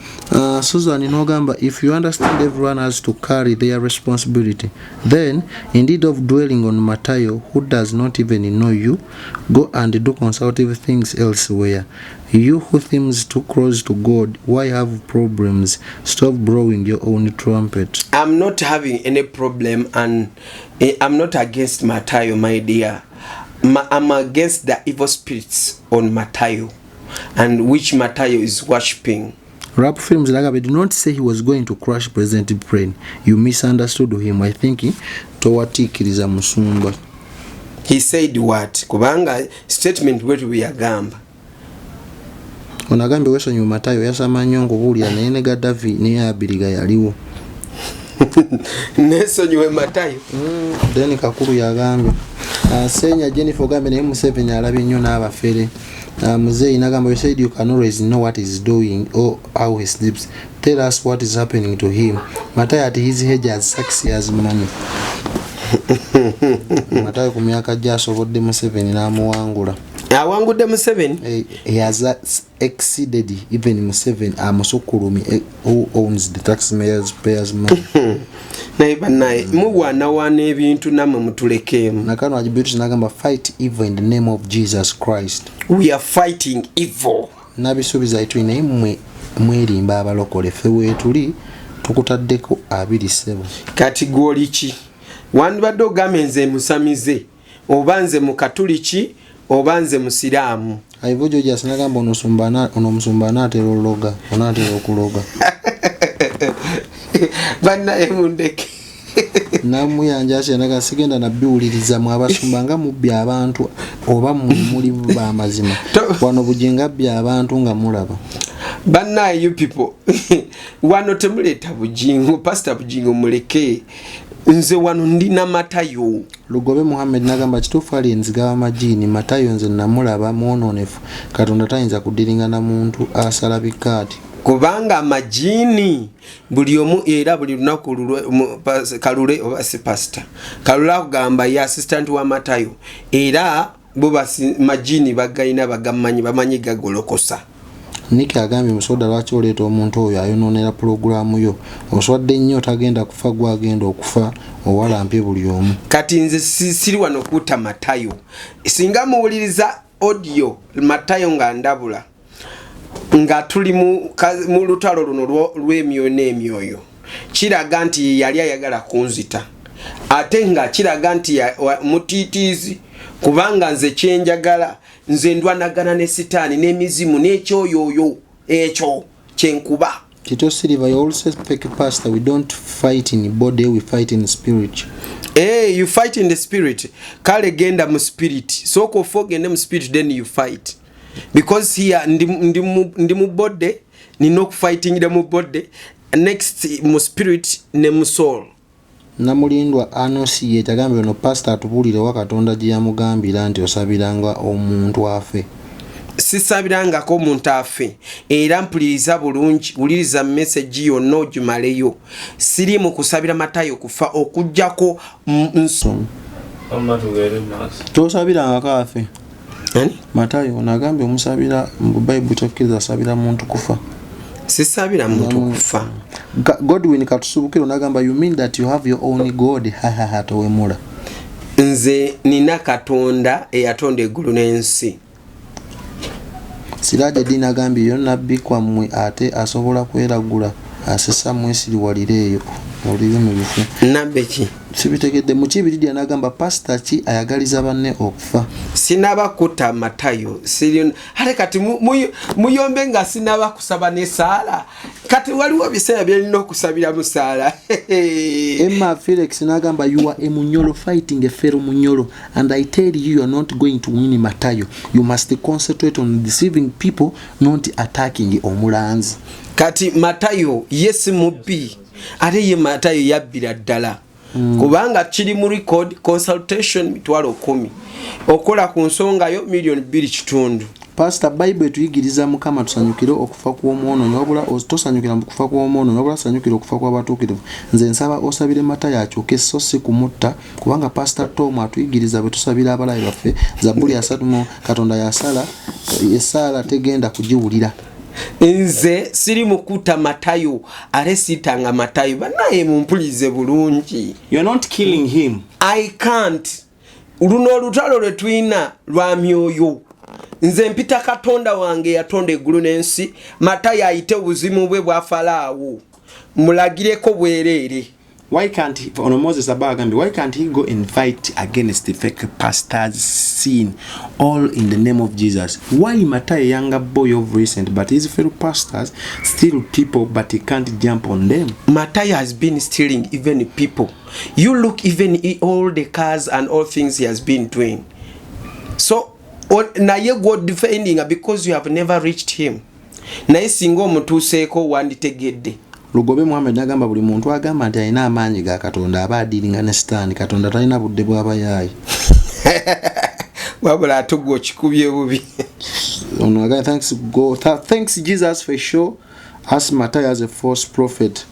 Susan nogamba if you understand everyone has to carry their responsibility then indeed of dwelling on Matayo who does not even know you go and do consultative things elsewhere you who seems too close to God why have problems stop blowing your own trumpet I'm not having any problem and I'm not against Matayo my dear I'm against the evil spirits on Matayo and which Matayo is worshipping. Rap Films Lagabe did not say he was going to crush President Brain. You misunderstood him. I think towatikiriza musumba. He said what? Kubanga statement wetu byagamba. Onagambe wesonyu Matayo yasama nyongo bulya nene Gaddafi ne abiriga yaliwo. Nesonyu Matayo. Then kakuru yagambe. Senya Jennifer gambe ne Museveni alabye nnyo n'abafere. Muzei nagamba you said you can always know what he's doing or how he sleeps. Tell us what is happening to him. Matayo at his age as sexy as money. Matayo ku myaka gyasobodde Museveni n'amuwangula. Awangudde Museveni? He has exceeded even Museveni Amusukulumi who owns the taxpayers' money. Naye muwana ebintu namwe mutulekeemu. Nakano ajibitu nagamba fight evil in the name of Jesus Christ. We are fighting evil. Nabisubiza itu naye mwerimba abalokole ffe wetuli tukutaddeko 27. Kategori ki? Wandibadde ogambe nze musamize obanze mu katuliki obanze musiraamu. Aivojo just nagamba ono musumba anatera ologa onatera okuloga. Banna emundeke. Namuyanja naga sigenda nabiwuliriza mu abasumba nga mubbi abantu oba muli bamazima. Wano bujinga bya abantu nga mulaba. Banna you people. Wano temuleta bujingo pastor bujingo muleke. Nze wano ndina Matayo. Lugobe Muhammad nagamba kitufu ali nzigawa majini Matayo nze namulaba muononefu Katonda tayinza kudiringa na muntu asala bikati. Kubanga amajini buli omu era buli lunaku Kalule oba si pastor Kalula kugamba ya assistant wa Matayo era bo majini bagayina bamanyi gagolokosa. Niki agambye musoda lwaki oleeta omuntu oyo ayononera programu yo oswadde nnyo tagenda kufa gwagenda okufa owalampye buli omu. Kati nze siri wano kuta Matayo singa muwuliriza audio Matayo nga ndabula nga tuli mu lutalo luno lw'emyoyo n'emyoyo kiraga nti yali ayagala kunzita ate nga kiraga nti mutiitiizi kubanga nze kyenjagala nze ndwanagana ne sitaani n'emizimu n'ekyoyoyo ekyo kyenkuba. Tito Silva, you also speak pastor, we don't fight in body, we fight in spirit. You fight in the spirit. Kale genda mu spirit. So ko fogende mu spirit then you fight. Because here ndi mu body ni no fighting the mu body next mu spirit ne mu soul. Namulindwa anosi yetagambe no pastor atubulire wakatonda gye yamugambira nti osabiranga omuntu afe. Sisabiranga ko omuntu afe era mpuliriza bulungi wuliriza message yo no jumaleyo siri mu kusabira Matayo kufa okujjako tosabiranga kafe ani Matayo nagambye omusabira mu Bible tokkiriza asabira muntu kufa sisabira muntu kufa Godwin katusubukiro nagamba you mean that you have your own God ha towemula nze nina katonda eyatonda eggulu n'ensi Siraje dina agambye yo nabbi kwammwe ate asobola kweragula asesa mwesiri walireeyo olulimi bifu nabbe ki sibitegedde mu kibiri anagamba pastor ki ayagaliza banne okufa sinaba kuta Matayo siri hale kati muyombe nga sinaba kusaba ne sala kati waliwo biseera byalina okusabira mu sala Emma Felix nagamba you are a munyolo fighting a fellow munyolo and I tell you are not going to win Matayo you must concentrate on deceiving people not attacking omulanzi kati Matayo yes mubi ate ye Matayo yabbira ddala kubanga kiri mu record consultation mitwalo 10 okola ku nsonga yo $2,200,000 Pastor Bible tuyigiriza mukama tusanyukire okufa kw'omwono wabula tosanyukira mu kufa kw'omwono wabula sanyukira okufa kw'abatuukirivu nze nsaba osabire Matayo akyuke so si kumutta kubanga Pastor Tom atuyigiriza bwe tusabira abalabe baffe Zaburi 3 Katonda yasala esala tegenda kugiwulira nze siri mukuta Matayo ale sitanga Matayo banaye mumpulize bulungi you are not killing him I can't luno olutalo lwe twina lwa myoyo nze mpita katonda wange yatonda eggulu n'ensi Matayo ayite obuzimu bwe bwa Falaawo mulagireko bwerere why can't he ono Moses abagambi why can't he go and fight against the fake pastors sin all in the name of Jesus why Matayo younger boy of recent but his fellow pastors still people but he can't jump on them Matayo has been stealing even people you look even all the cars and all things he has been doing so naye God defending because you have never reached him naye singa omutuuseeko wanditegedde Lugobe Muhammad nagamba buli muntu agamba nti alina amaanyi ga Katonda aba adiringa ne Sitaani Katonda talina budde bw'abayaayi wabula atugwa kikubye bubi ono again thanks Jesus for sure as Matayo as a false prophet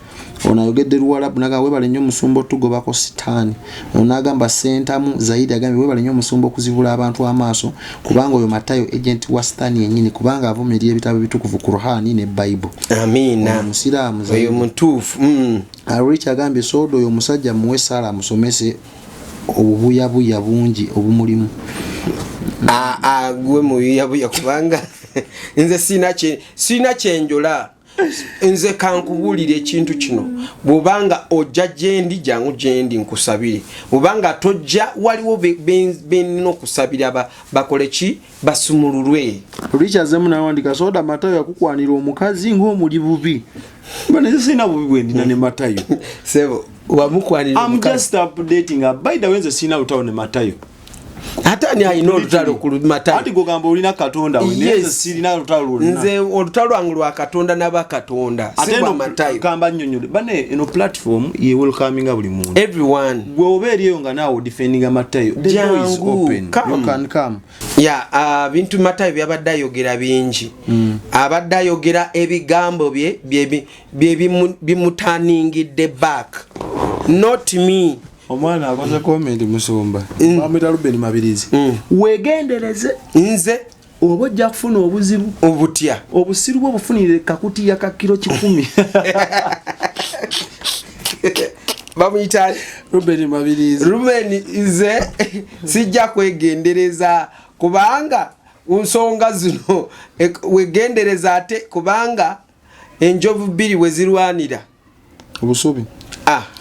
ono ayogedde Luwalabu nagamba webale nnyo omusumba otugobako Sitaani ono agamba sentamu zaidi agambye webale nnyo omusumba okuzibula abantu amaaso kubanga oyo Matayo agent wa Sitaani yennyini kubanga avumirira ebitabo bitukuvu Qur'ani ne Bible amina musiraamu oyo mutuufu Rich agambye sodo oyo musajja muwe sala amusomese obubuyabuya bungi obumulimu gwe mubuyabuya kubanga nze sina kyenjola nze kankubulira ekintu kino bubanga ojja gyendi jangu gyendi nkusabire bubanga tojja waliwo benino okusabira bakole ki basumululwe Richard Zemuna wandika soda Matayo yakukwanira omukazi ng'omuli bubi bane sina bubi bwendina ne Matayo sebo wamukwanira I'm just updating by the way nze sina lutawo ne Matayo Atani ayino olutalo ku Matayo ati gogamba olina Katonda weneza sirina lutalo lulina nze olutalo lwangu lwa Katonda n'aba Katonda sibwa Matayo kamba nnyonnyole bane eno platform ye welcoming buli muntu everyone gwe obeeriyo nga naawe defending Matayo the door is open you can come bintu Matayo byabadde ayogera bingi abadde ayogera ebigambo bye bimutaningidde back not me omwana akoze comment musumba bamita Ruben Mabirizi wegendereze nze oba ojja kufuna obuzibu obutya obusiru bwo bufunire kakuti ya kakiro 10 bamuyita Ruben Mabirizi Ruben nze sijja kwegendereza kubanga unsonga zino wegendereza ate kubanga enjovu bbiri wezirwanira obusubi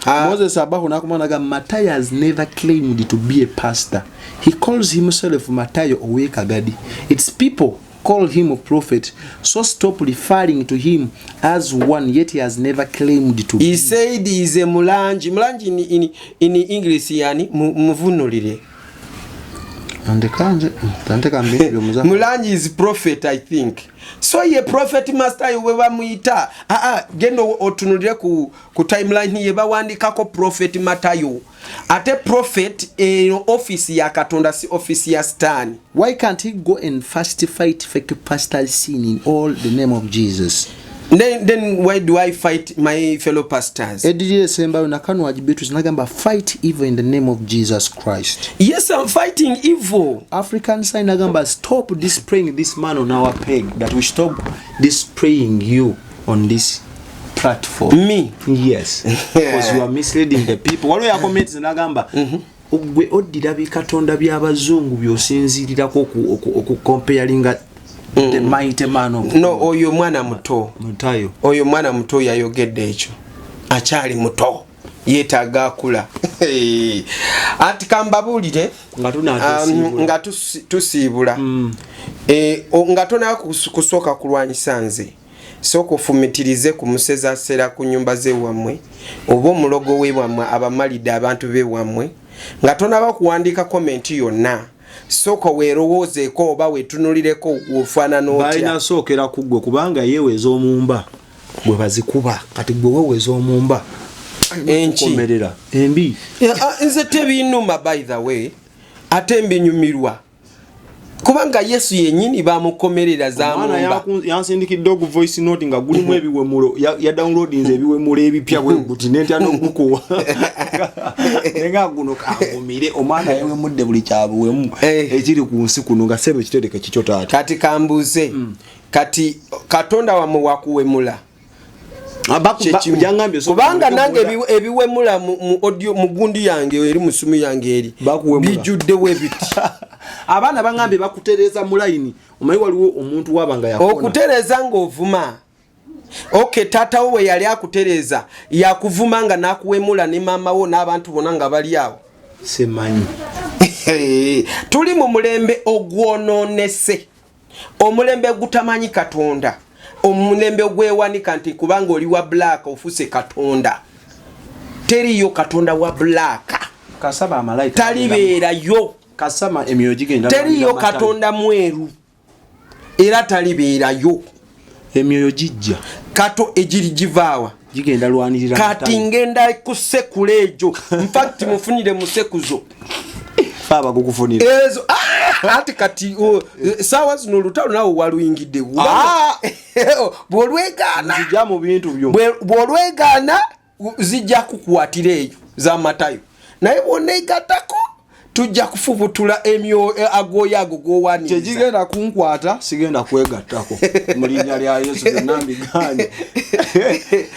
Moses Abaho nakumanaga Matayo has never claimed to be a pastor. He calls himself Matayo Owekagadi. It's people call him a prophet. So stop referring to him as one, yet he has never claimed to be. He said he is a mulanji. Mulanji in English yani muvunulire. Mulanji is prophet, I think. So ye prophet master yewe muita gendo otunulire ku timeline yeba wandikako prophet Matayo ate prophet office ya Katonda si office ya Stan. Why can't he go and first fight fake pastors sin in all the name of Jesus? Then why do I fight my fellow pastors? Edidire sembayo nakano wajibitu nagamba fight evil in the name of Jesus Christ. Yes, I'm fighting evil. African sign nagamba stop displaying this man on our peg, that we stop displaying you on this platform. Me? Yes. Because you are misleading the people. Waliwo ya comments nagamba ogwe oddira bikatonda by'abazungu byosinzirirako okucomparinga the mighty man of no oyo mwana muto Mutayo. Oyo mwana muto yayogedde ekyo akyali muto yeetaaga akula ati kambabulire nga tusiibula nga tona kusooka kulwanyisa nze sooka ofumitirize ku musezasera ku nyumba z'ewammwe oba omulogo w'ewammwe abamalidde abantu b'ewammwe nga tonaba kuwandiika komenti yonna sooka weerowoozeeko oba weetunulireko ofaanana otya balina sookera ku ggwe kubanga yeeweza omumba bwe bazikuba kati gwe weeweza omumba enkomerera embi nze tebinnuma by the way ate mbinyumirwa kubanga Yesu yennyini bamukomerera za mumba yansindikidde ogu voice note nga gulimu ebiwemulo ya downloadinze ebiwemulo ebipya bwe guti nentya n'okukuwa nenga guno kangumire omwana yewemudde buli kyabuwemu ekiri ku nsi kuno nga sebe kitereke kikyo taata kati kambuze kati katonda wamwe wakuwemula kubanga nange ebiwemula mu gundi yange eri mu simu yange eri bijudde webiti abaana bangambye bakutereza mu line omanyi waliwo omuntu wabanga yakona okutereza ng'ovuma okay tata we yali akutereza yakuvuma nga nakuwemula ne mama wo n'abantu bonna nga bali awo semanyi tuli mu mulembe ogwononese omulembe gutamanyi katonda omulembe ogwewanika nti kubanga oli wa black ofuse katonda teriyo katonda wa black kasaba amalaika talibeerayo kasama emyoyo gigenda teriyo katonda mweru era talibeerayo emyoyo gijja kato ejiri givaawa gigenda lwanirira kati ngenda kusekula ejo infact mufunire musekuzo baba kukufunira ezo ati kati sawa zino lutalo nawo waluyingidde bwolwegana zijja mu bintu byo bwolwegana zijja kukuwatira eyo za Matayo naye bwonegatako tujja kufubutula emyo agoya ago gowani tejigenda kunkwata sigenda kwegattako mu linnya lya Yesu nambiganye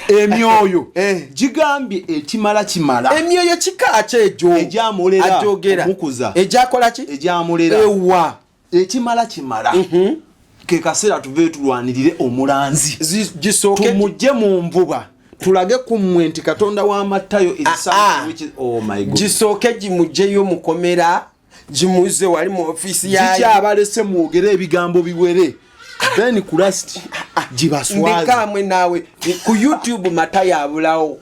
emyoyo gigambye ekimala kimala emyoyo kikaacha ejo ejamulera ajogera mukuza ejakola ki ejamulera ewa ekimala kimala ke kasera tuve tulwanirire omulanzi gisooke tumujje mu nvuba tulage ku mmwe katonda wa Matayo which is oh my god gisooke gimujjeyo mukomera gimuze wali mu office yayo gichabalese muogere ebigambo biwere then ku last gibaswaza ndikamwe nawe ku YouTube Matayo abulawo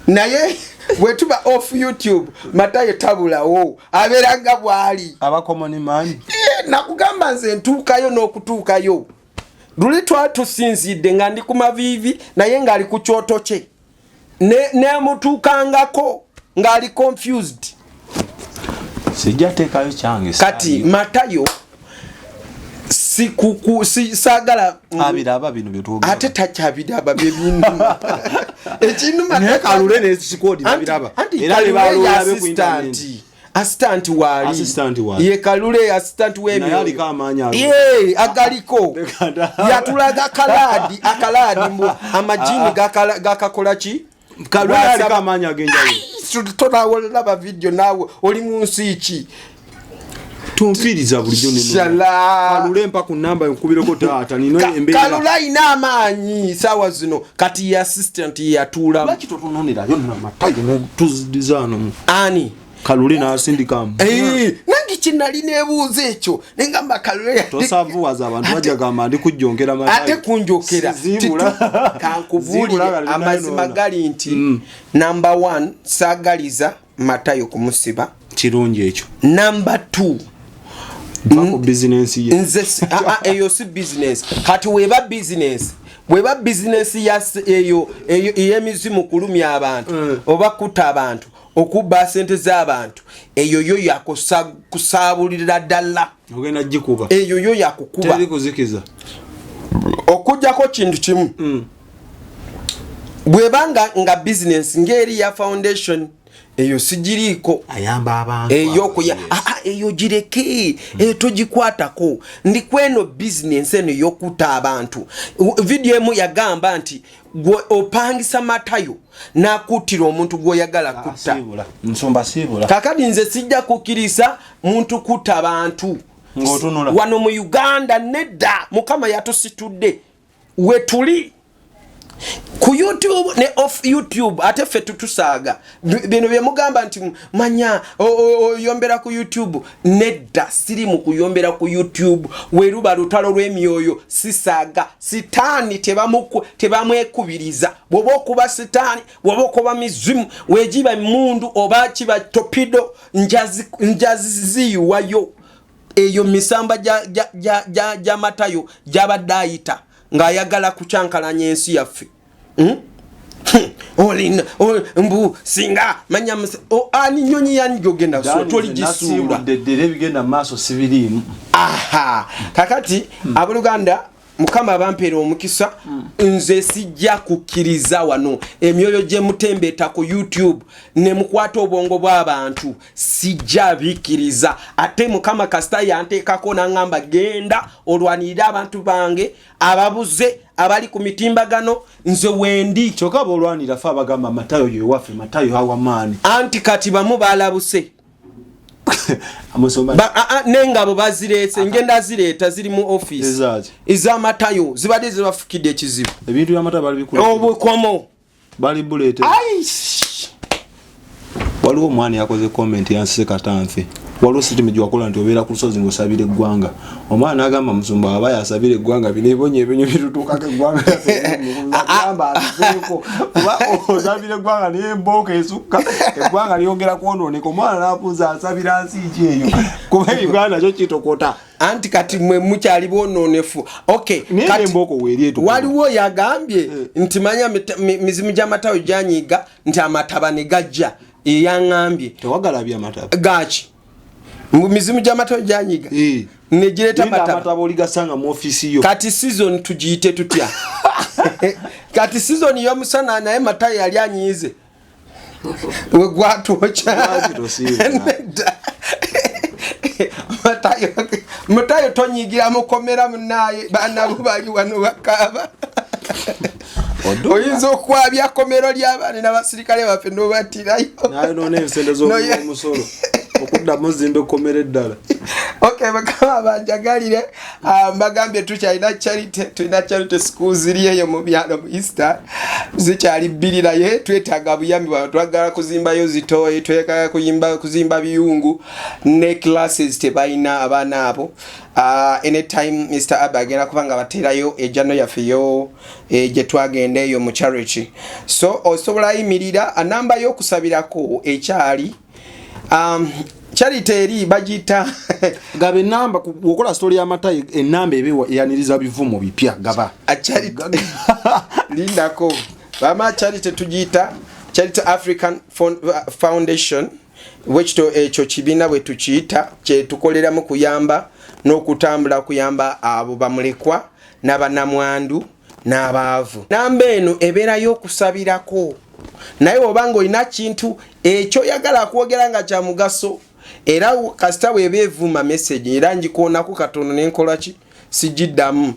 naye bwetuba off YouTube Matayo tabulawo aberanga bwali abakomoni mani nakugamba nze ntuukayo n'okutuukayo luli twatusinzidde nga ndi ku mavivi naye ng'ali ku kyoto kye nemutuukangako ng'ali confused sijja teekayo kyange kati Matayo saagala abiraba bino byetwogera ate takyabiraba byebinuma ekinuma naye Kalule n'ekikodi babiraba era lebalolabe ku internet assistant wali ye Kalule assistant w'ebyo naye aliko amaanya ye agaliko yatulaga akaladi mu amajini gakakola ki Kalule aliko amaanya agenjayo tonawolaba video nawe oli mu nsi ki tumfiriza bulijjo neno Kalule mpa ku namba nkubireko taata nino embeera Kalule ina amaanyi sawa zino kati ya assistant yatula laki totononera yonna Matayo tuzidizano ani Kalule n'asindikamu nange kinali nebuuza ekyo nengamba Kalule tosavuwaza abantu bajagamba ndi kujjonkera Matayo ate kunjokera kankubuulire amazima gali nti number 1 saagaliza Matayo kumusiba kirungi ekyo number 2 bako business ye nze eyo si business kati weba business eyo ey'emizimu kulumya abantu oba kutta abantu okubba sente z'abantu eyo yo yakusaabulira ddala ogenda gikuba eyo yo yakukuba teri kuzikiza okujja okujjako kintu kimu bwebanga nga business ngeri ya foundation eyo sigiriko ayamba abantu eyo kuya eyo gireke togikwatako ndi kweno business eno yokuta abantu video emu yagamba nti gwe opangisa Matayo nakutira omuntu gwoyagala kutta nsomba sibula kakati nze sijja kukirisa muntu kutta abantu ngotunula wano mu Uganda nedda mukama yatusitudde wetuli ku YouTube ne off YouTube ate ffe tutusaaga bino bye mugamba nti manya yombera ku YouTube nedda siri mu kuyombera ku YouTube weruba lutalo lw'emyoyo sisaaga sitaani tebamwekubiriza bwoba okuba sitaani bwoba okuba mizimu wejiba mundu oba kiba topido njaziziwayo eyo misamba ja Matayo jabadayita ng'ayagala kucyankalanya ensi yaffe olina mbu singa manya ani nyonyi yanjogenda so toli gisula dedere bigenda maso sibirimu aha kakati abuluganda mukama bampeera omukisa nze sijja kukkiriza wano emyoyo gye mutembeeta ku YouTube ne mukwata obwongo bw'abantu sijja bikiriza ate mukama kasita yanteekako n'angamba genda olwanirira abantu bange ababuze abali ku mitimbagano nze wendi kyokka bolwanira fa abagamba Matayo yewaffe Matayo awamaani anti kati bamu balabuse nengabo bazirese ngenda zireeta ziri mu office iza Matayo zibadde zibafukidde ekizibu ebintu bya Matayo bali bikula obwekomo bali bulete waliwo omwana yakoze comment yansise katanfe waliwo sitimejwa wakola nti obeera ku lusozi ng'osabira eggwanga omwana agamba musumba aba yasabira eggwanga binebonye ebinyo bitutuukako eggwanga agamba azeeko oba osabira eggwanga naye embooka esukka eggwanga lyongera kwonooneka omwana n'abuuza asabira nsi ki eyo kuba eggwanga kyo kitokota anti kati mwe mukyali bwonoonefu okay naye embooka weeryeto waliwo yagambye nti manya mizimu gya Matayo gyanyiga nti amataba ne gajja eyangambye tewagala bya Matayo gaki mizimu gya Matayo gyanyiga negireta mataba oligasanga mu office yo kati season tugiyite tutya kati season y'omusana naye Matayo yali anyize we gwatwocha Matayo tonyigira mukomera munaye bana bali wano bakaba oyinza okwabya akomero ly'abaana n'abasirikale baffe n'obatirayo naye noona ensende z'omusolo okudda muzimbe komere ddala okay bakama banjagalire mbagambye tukyalina charity schools ziriyo mu byalo mu Easter zikyali bbiri naye twetaaga buyambi bwa twagala kuzimbayo zitoyi twekaka kuzimba biyungu ne classes tebayina abaana abo anytime Mr. Abba agenda kubanga baterayo ejjano yafeyo gye twagendeyo mu charity so osobola yimirira anamba y'okusabirako ekyali charity eri bagita gabe namba kukola story ya Matayo enamba ebe yaniriza bivumo bipya gaba charity lindako bama charity tugita Charity African Foundation wekito ekyo kibina bwe tukiyita kye tukolera mu kuyamba n'okutambula kuyamba abo bamulekwa n'abanamwandu n'abaavu namba eno ebeerayo okusabirako naye obanga olina kintu ekyo yagala kwogera nga kya mugaso era kasita webeevuma message era njikoonako katono n'enkola ki sijiddamu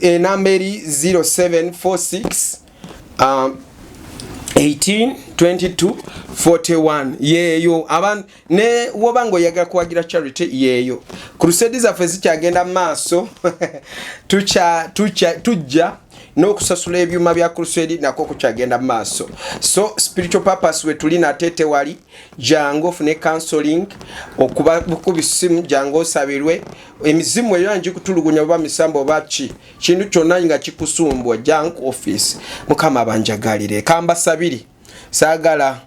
enamba eri 0746 18 22 41 yeyo abantu ne wobango yaga kwagira charity yeyo crusade zaffe zikyagenda maaso tujja n'okusasula ebyuma bya crusade nako kukyagenda maaso so spiritual purpose we tulina tete wali jango fune counseling okuba kubisimu jango sabirwe emizimu eyo anji kutulugunya oba misambo oba kintu kyonna nga kikusumbwa jango office mukama abanjagalire kamba sabiri sagala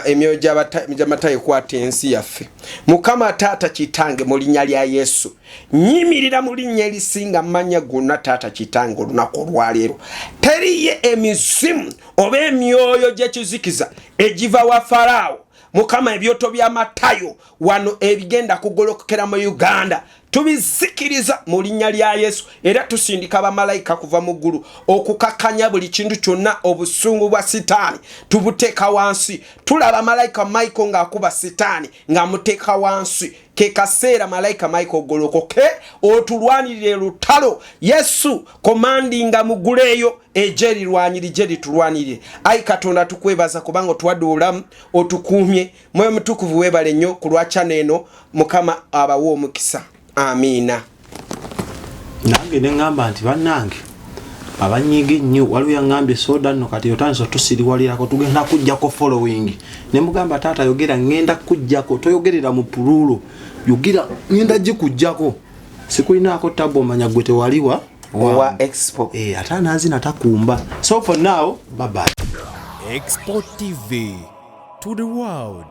emyoyo gya Matayo kwata ensi yaffe mukama taata kitange mu linnya lya Yesu nyimirira mu linnya erisinga manya gonna taata kitange olunaku olwaleero teriye emizimu oba emyoyo gy'ekizikiza egiva wa Farao mukama ebyoto bya Matayo wano ebigenda kugolokera mu Uganda tubizikiriza mu linnya lya Yesu era tusindika bamalayika kuva mu ggulu okukakanya buli kintu kyonna obusungu bwa sitaani tubuteeka wansi. Tulaba malayika Michael ng'akuba sitaani ng'amuteeka wansi. Ke kaseera malayika Michael golokoke otulwanirire lutalo. Yesu komandinga muguleyo eje lirwanyirije litulwanirire. Ayi Katonda tukwebaza kubanga tuwadde obulamu otukuumye. Mwoyo mutukuvu weebale nnyo ku lwa channel eno. Mukama abawa omukisa. Amiina. Nange ne ngamba nti bannange abanyigi nnyo waliwo yangambye soda nno kati otandise tusiriwalirako tugenda kujjako following. Ne mugamba taata yogera ngenda kujjako toyogerera mu pululo. Yogera ngenda gikujjako. Sikulinaako tabbo omanya gwe tewaliwa wa Expo. Atana azina takumba. So for now, bye bye. Expo TV to the world.